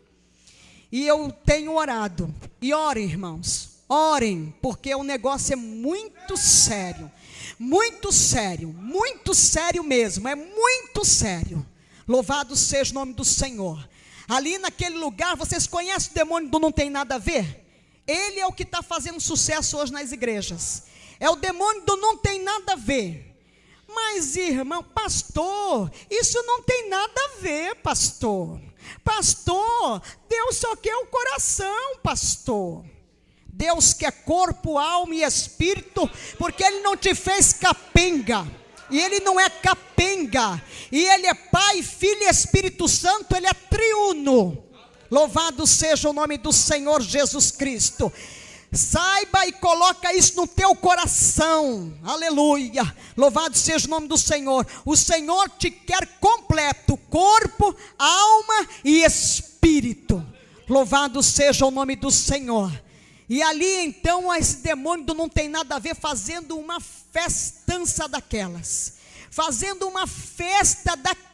E eu tenho orado, e orem, irmãos, orem, porque o negócio é muito sério, muito sério, muito sério mesmo, é muito sério. Louvado seja o nome do Senhor. Ali naquele lugar, vocês conhecem o demônio do não tem nada a ver? Ele é o que está fazendo sucesso hoje nas igrejas, é o demônio do não tem nada a ver. Mas irmão, pastor, isso não tem nada a ver, pastor. Pastor, Deus só quer o coração, pastor. Deus quer corpo, alma e espírito, porque Ele não te fez capenga, e Ele não é capenga, e Ele é Pai, Filho e Espírito Santo, Ele é triuno. Louvado seja o nome do Senhor Jesus Cristo. Saiba e coloca isso no teu coração, aleluia, louvado seja o nome do Senhor. O Senhor te quer completo, corpo, alma e espírito. Louvado seja o nome do Senhor. E ali então esse demônio do não tem nada a ver, fazendo uma festança daquelas, fazendo uma festa daquelas,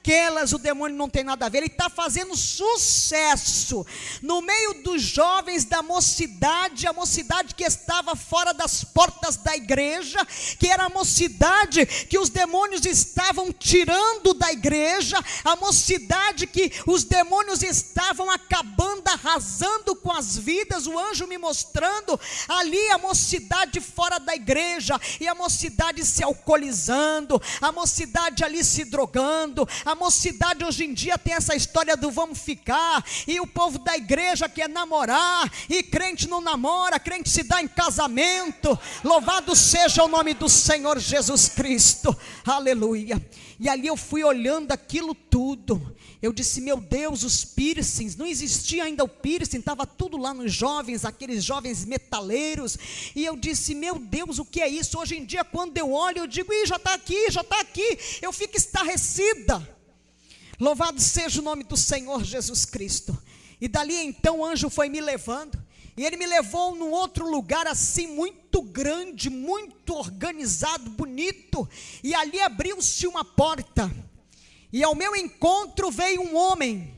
o demônio não tem nada a ver, ele está fazendo sucesso no meio dos jovens da mocidade, a mocidade que estava fora das portas da igreja, que era a mocidade que os demônios estavam tirando da igreja, a mocidade que os demônios estavam acabando, arrasando com as vidas. O anjo me mostrando ali a mocidade fora da igreja, e a mocidade se alcoolizando, a mocidade ali se drogando. A mocidade hoje em dia tem essa história do vamos ficar, e o povo da igreja quer namorar, e crente não namora, crente se dá em casamento. Louvado seja o nome do Senhor Jesus Cristo, aleluia. E ali eu fui olhando aquilo tudo, eu disse, meu Deus, os piercings, não existia ainda o piercing, estava tudo lá nos jovens, aqueles jovens metaleiros, e eu disse, meu Deus, o que é isso? Hoje em dia quando eu olho, eu digo, já está aqui, eu fico estarrecida. Louvado seja o nome do Senhor Jesus Cristo. E dali então o anjo foi me levando, e ele me levou num outro lugar assim, muito grande, muito organizado, bonito, e ali abriu-se uma porta, e ao meu encontro veio um homem,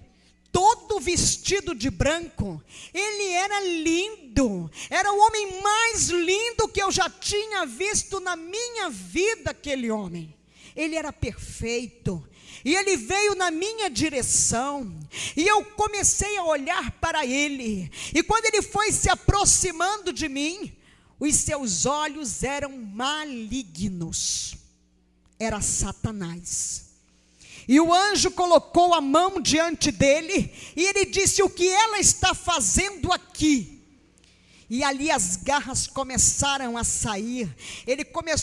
todo vestido de branco. Ele era lindo, era o homem mais lindo que eu já tinha visto na minha vida, aquele homem. ele era perfeito, e ele veio na minha direção, e eu comecei a olhar para ele, e quando ele foi se aproximando de mim, os seus olhos eram malignos, era Satanás. E o anjo colocou a mão diante dele, e ele disse: o que ela está fazendo aqui? E ali as garras começaram a sair,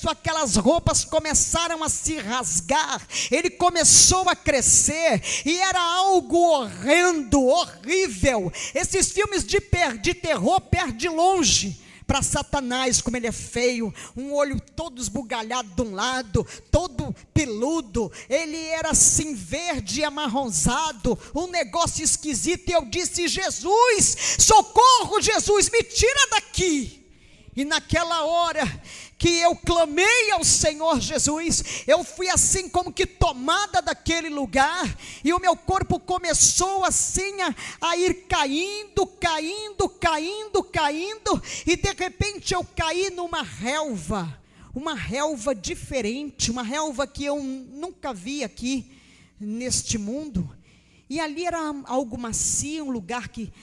aquelas roupas começaram a se rasgar, ele começou a crescer, e era algo horrendo, horrível. Esses filmes de terror perde longe para Satanás, como ele é feio, um olho todo esbugalhado de um lado, todo peludo, ele era assim verde e amarronzado, um negócio esquisito. E eu disse: Jesus, socorro, Jesus, me tira daqui. E naquela hora que eu clamei ao Senhor Jesus, eu fui assim como que tomada daquele lugar, e o meu corpo começou assim a ir caindo, e de repente eu caí numa relva, uma relva diferente, uma relva que eu nunca vi aqui neste mundo, e ali era algo macio, um lugar que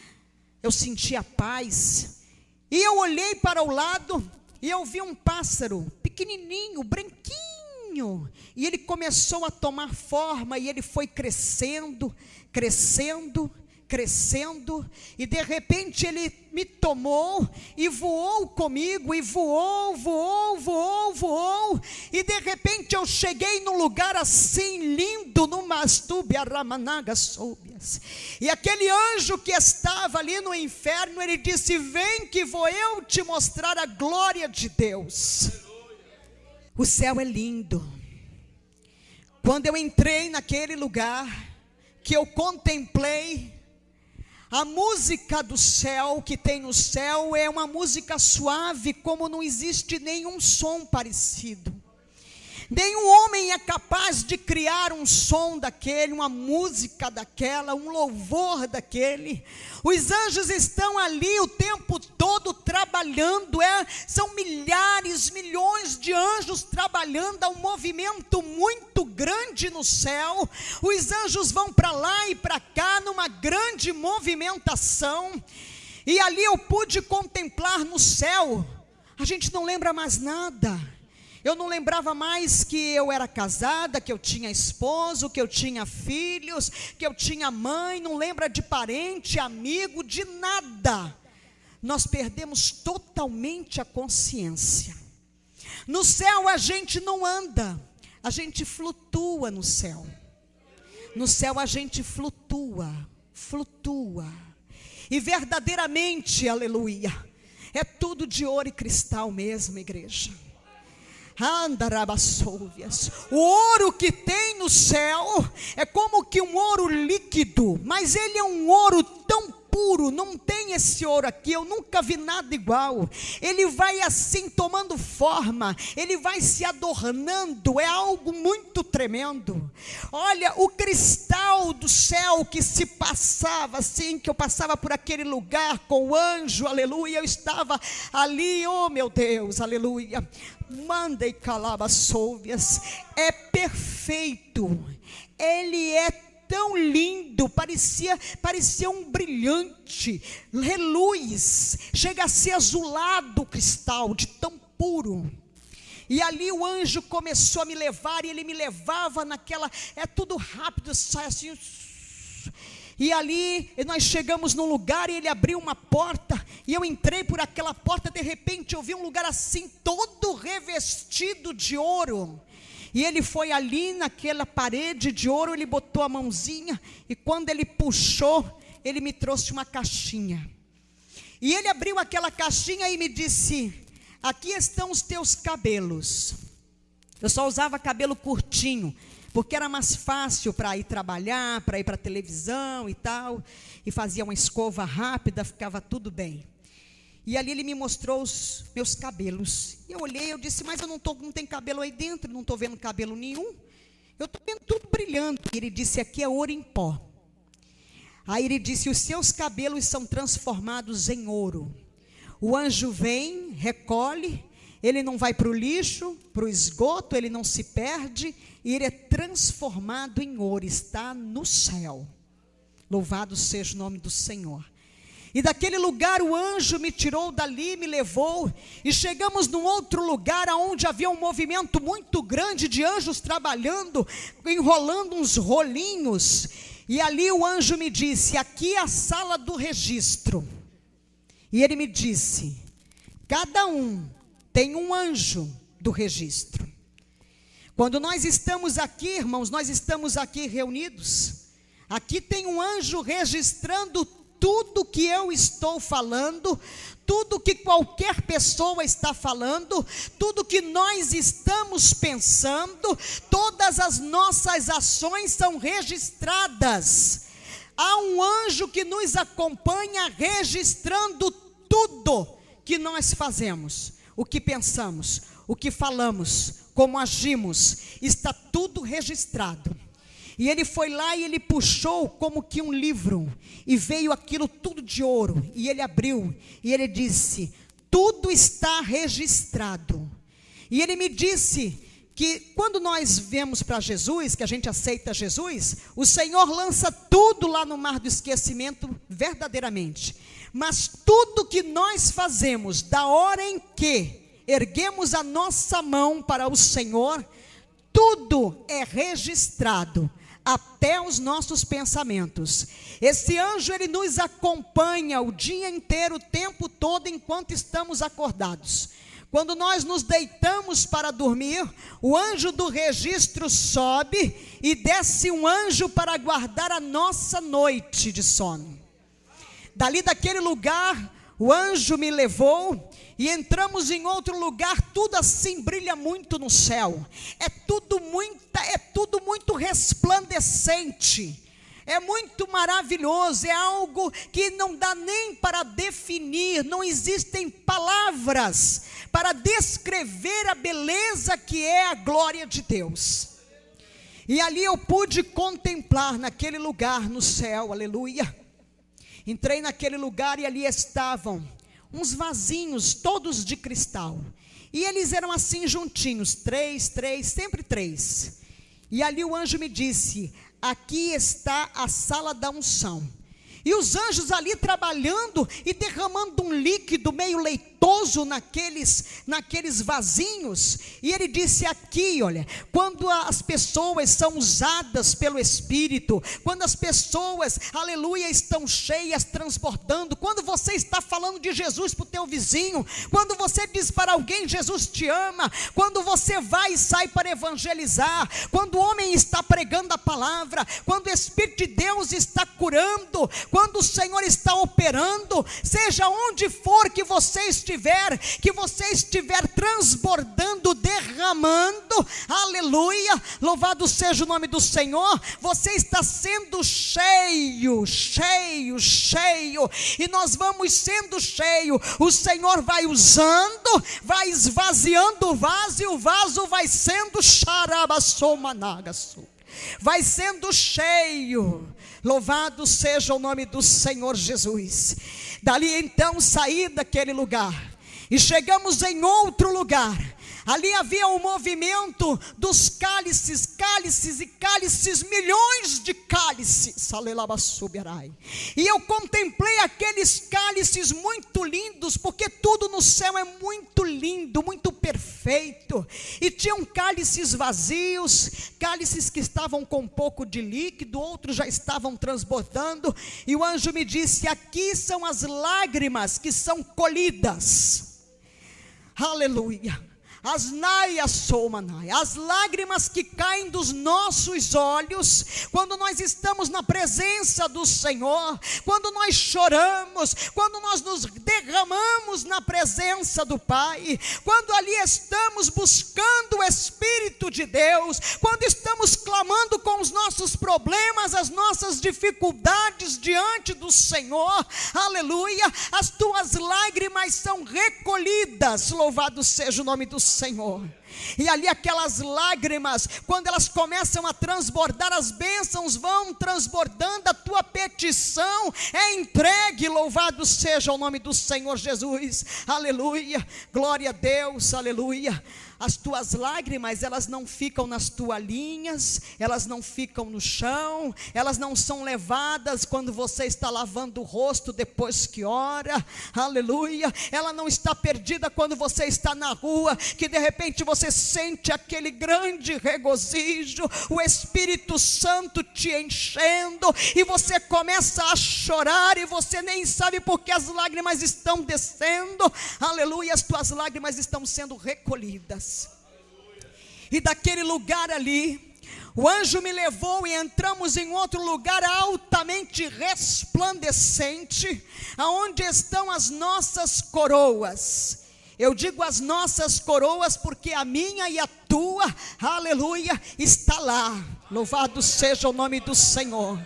eu sentia paz, e eu olhei para o lado, e eu vi um pássaro, pequenininho, branquinho, e ele começou a tomar forma, e ele foi crescendo, e de repente ele me tomou, e voou comigo, e voou, e de repente eu cheguei num lugar assim lindo, numa astúbia ramanaga soubias, e aquele anjo que estava ali no inferno, ele disse: vem que vou eu te mostrar a glória de Deus. O céu é lindo. Quando eu entrei naquele lugar, que eu contemplei, a música do céu, que tem no céu, é uma música suave, como não existe nenhum som parecido. Nenhum homem é capaz de criar um som daquele, uma música daquela, um louvor daquele. Os anjos estão ali o tempo todo trabalhando, são milhares, milhões de anjos trabalhando, há um movimento muito grande no céu. Os anjos vão para lá e para cá numa grande movimentação, e ali eu pude contemplar no céu. A gente não lembra mais nada. Eu não lembrava mais que eu era casada, que eu tinha esposo, que eu tinha filhos, que eu tinha mãe, não lembra de parente, amigo, de nada. Nós perdemos totalmente a consciência. No céu a gente não anda, a gente flutua no céu. No céu a gente flutua. E verdadeiramente, aleluia, é tudo de ouro e cristal mesmo, igreja. O ouro que tem no céu é como que um ouro líquido, mas ele é um ouro tão puro, não tem esse ouro aqui, eu nunca vi nada igual. Ele vai assim tomando forma, ele vai se adornando, é algo muito tremendo. Olha, o cristal do céu que se passava assim, que eu passava por aquele lugar com o anjo, aleluia, eu estava ali, oh meu Deus, aleluia. Manda e calaba souvias, é perfeito, ele é tão lindo, parecia um brilhante, reluz, chega a ser azulado o cristal, de tão puro. E ali o anjo começou a me levar, e ele me levava naquela, é tudo rápido, sai assim. E ali nós chegamos num lugar, e ele abriu uma porta, e eu entrei por aquela porta. De repente eu vi um lugar assim, todo revestido de ouro. E ele foi ali naquela parede de ouro, ele botou a mãozinha, e quando ele puxou, ele me trouxe uma caixinha. E ele abriu aquela caixinha e me disse: aqui estão os teus cabelos. Eu só usava cabelo curtinho, porque era mais fácil para ir trabalhar, para ir para a televisão e tal, e fazia uma escova rápida, ficava tudo bem. E ali ele me mostrou os meus cabelos. E eu olhei, eu disse: mas eu não tem cabelo aí dentro, não estou vendo cabelo nenhum. Eu estou vendo tudo brilhando. E ele disse: aqui é ouro em pó. Aí ele disse: os seus cabelos são transformados em ouro. O anjo vem, recolhe, ele não vai para o lixo, para o esgoto, ele não se perde, e ele é transformado em ouro, está no céu. Louvado seja o nome do Senhor. E daquele lugar o anjo me tirou dali, me levou, e chegamos num outro lugar, onde havia um movimento muito grande de anjos trabalhando, enrolando uns rolinhos, e ali o anjo me disse, aqui é a sala do registro, e ele me disse, cada um tem um anjo do registro. Quando nós estamos aqui, irmãos, nós estamos aqui reunidos, aqui tem um anjo registrando tudo que eu estou falando, tudo que qualquer pessoa está falando, tudo que nós estamos pensando, todas as nossas ações são registradas. Há um anjo que nos acompanha registrando tudo que nós fazemos, o que pensamos, o que falamos, como agimos, está tudo registrado. E ele foi lá e ele puxou como que um livro, e veio aquilo tudo de ouro, e ele abriu, e ele disse, tudo está registrado. E ele me disse que quando nós viemos para Jesus, que a gente aceita Jesus, o Senhor lança tudo lá no mar do esquecimento verdadeiramente. Mas tudo que nós fazemos, da hora em que erguemos a nossa mão para o Senhor, tudo é registrado, até os nossos pensamentos. Esse anjo, ele nos acompanha o dia inteiro, o tempo todo, enquanto estamos acordados. Quando nós nos deitamos para dormir, o anjo do registro sobe e desce um anjo para guardar a nossa noite de sono. Dali daquele lugar, o anjo me levou e entramos em outro lugar, tudo assim brilha muito no céu, é tudo muito resplandecente, é muito maravilhoso, é algo que não dá nem para definir, não existem palavras para descrever a beleza que é a glória de Deus. E ali eu pude contemplar naquele lugar no céu, aleluia. Entrei naquele lugar e ali estavam uns vasinhos, todos de cristal, e eles eram assim juntinhos, três, sempre três. E ali o anjo me disse, aqui está a sala da unção. E os anjos ali trabalhando e derramando um líquido meio leitoso naqueles vasinhos. E ele disse aqui, olha, quando as pessoas são usadas pelo Espírito, quando as pessoas, aleluia, estão cheias, transbordando, quando você está falando de Jesus para o teu vizinho, quando você diz para alguém, Jesus te ama, quando você vai e sai para evangelizar, quando o homem está pregando a palavra, quando o Espírito de Deus está curando, quando o Senhor está operando, seja onde for que você estiver transbordando, derramando, aleluia, louvado seja o nome do Senhor, você está sendo cheio, e nós vamos sendo cheio, o Senhor vai usando, vai esvaziando o vaso, e o vaso vai sendo xarabassomanagassu, vai sendo cheio. Louvado seja o nome do Senhor Jesus. Dali então saí daquele lugar e chegamos em outro lugar. Ali havia um movimento dos cálices, milhões de cálices. E eu contemplei aqueles cálices muito lindos, porque tudo no céu é muito lindo, muito perfeito. E tinham cálices vazios, cálices que estavam com um pouco de líquido, outros já estavam transbordando. E o anjo me disse, aqui são as lágrimas que são colhidas. Aleluia. As lágrimas que caem dos nossos olhos, quando nós estamos na presença do Senhor, quando nós choramos, quando nós nos derramamos na presença do Pai, quando ali estamos buscando o Espírito de de Deus, quando estamos clamando com os nossos problemas, as nossas dificuldades diante do Senhor, aleluia, as tuas lágrimas são recolhidas, louvado seja o nome do Senhor. E ali aquelas lágrimas, quando elas começam a transbordar, as bênçãos vão transbordando, a tua petição é entregue, louvado seja o nome do Senhor Jesus, aleluia, glória a Deus, aleluia. As tuas lágrimas, elas não ficam nas toalhinhas, elas não ficam no chão, elas não são levadas quando você está lavando o rosto depois que ora, aleluia. Ela não está perdida quando você está na rua, que de repente você sente aquele grande regozijo, o Espírito Santo te enchendo, e você começa a chorar, e você nem sabe porque as lágrimas estão descendo, aleluia, as tuas lágrimas estão sendo recolhidas. E daquele lugar ali, o anjo me levou e entramos em outro lugar altamente resplandecente, aonde estão as nossas coroas. Eu digo as nossas coroas porque a minha e a tua, aleluia, está lá. Louvado seja o nome do Senhor.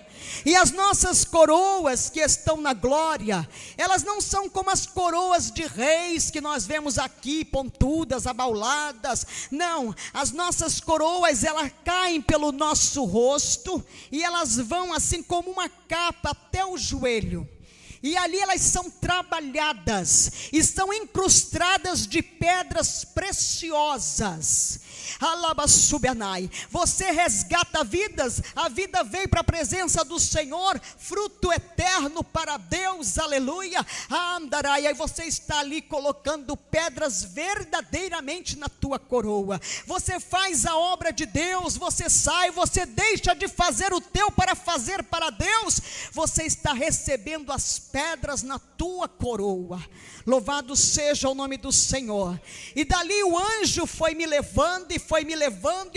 E as nossas coroas que estão na glória, elas não são como as coroas de reis que nós vemos aqui, pontudas, abauladas. Não, as nossas coroas, elas caem pelo nosso rosto, e elas vão assim como uma capa até o joelho. E ali elas são trabalhadas, e são incrustadas de pedras preciosas. Alabassubianai, você resgata vidas, a vida veio para a presença do Senhor, fruto eterno para Deus, aleluia. Andarai, aí você está ali colocando pedras verdadeiramente na tua coroa. Você faz a obra de Deus, você sai, você deixa de fazer o teu para fazer para Deus, você está recebendo as pedras na tua coroa. Louvado seja o nome do Senhor. E dali o anjo foi me levando, e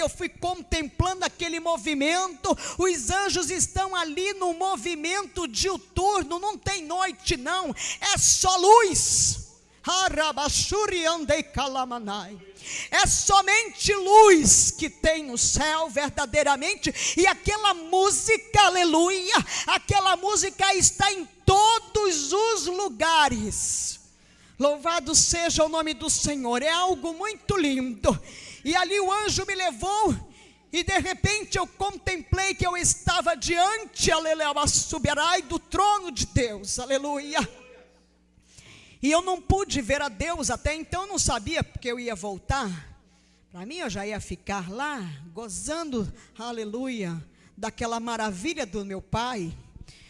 eu fui contemplando aquele movimento. Os anjos estão ali no movimento diuturno, não tem noite não, é só luz. É somente luz que tem no céu verdadeiramente. E aquela música, aleluia, aquela música está em todos os lugares. Louvado seja o nome do Senhor, é algo muito lindo. E ali o anjo me levou, e de repente eu contemplei que eu estava diante, aleluia, do trono de Deus, aleluia. E eu não pude ver a Deus, até então eu não sabia porque eu ia voltar. Para mim eu já ia ficar lá, gozando, aleluia, daquela maravilha do meu Pai.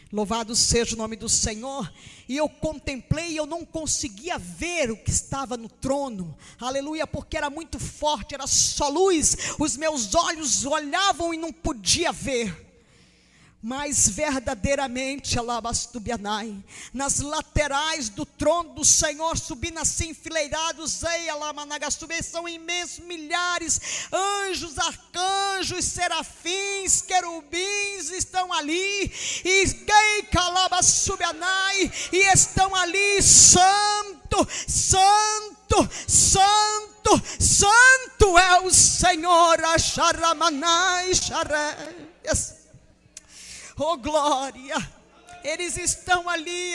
Louvado seja o nome do Senhor. E eu contemplei, e eu não conseguia ver o que estava no trono, aleluia, porque era muito forte, era só luz, os meus olhos olhavam e não podia ver. Mas verdadeiramente, alabastubianai, nas laterais do trono do Senhor, subindo assim enfileirados, são imensos, milhares, anjos, arcanjos, serafins, querubins estão ali, e estão ali, santo, santo, santo, santo é o Senhor, Acharamanai, Xareias. Oh glória, eles estão ali,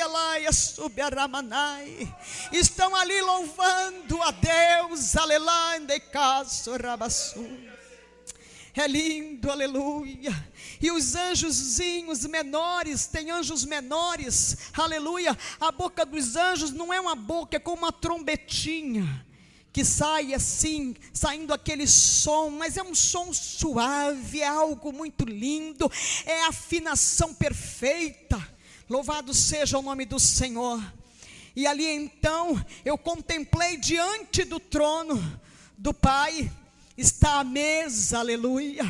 estão ali louvando a Deus, é lindo, aleluia. E os anjozinhos menores, tem anjos menores, aleluia. A boca dos anjos não é uma boca, é como uma trombetinha, que sai assim, saindo aquele som, mas é um som suave, é algo muito lindo, é a afinação perfeita. Louvado seja o nome do Senhor. E ali então, eu contemplei diante do trono do Pai, está a mesa, aleluia,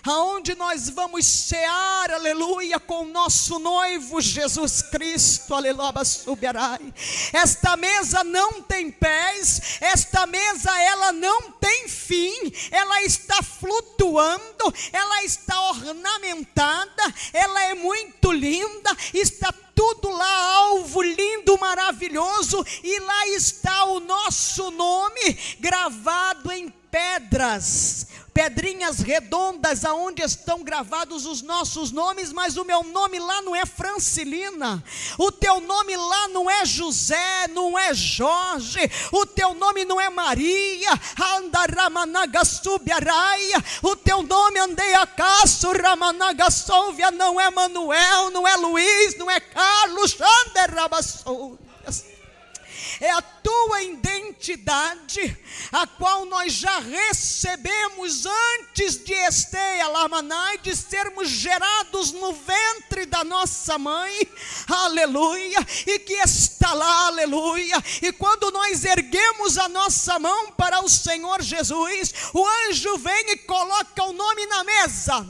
aonde nós vamos cear, aleluia, com o nosso noivo Jesus Cristo, aleluia, subiarai. Esta mesa não tem pés, esta mesa ela não tem fim, ela está flutuando, ela está ornamentada, ela é muito linda, está tudo lá, alvo lindo, maravilhoso, e lá está o nosso nome gravado em pedras pedrinhas redondas aonde estão gravados os nossos nomes, mas o meu nome lá não é Francilina, o teu nome lá não é José, não é Jorge, o teu nome não é Maria, o teu nome Andeiacaço Ramanagassolvia, não é Manuel, não é Luiz, não é Carlos, é a tua identidade, a qual nós já recebemos antes de Esteia Lamanai, de sermos gerados no ventre da nossa mãe, aleluia, e que está lá, aleluia. E quando nós erguemos a nossa mão para o Senhor Jesus, o anjo vem e coloca o nome na mesa,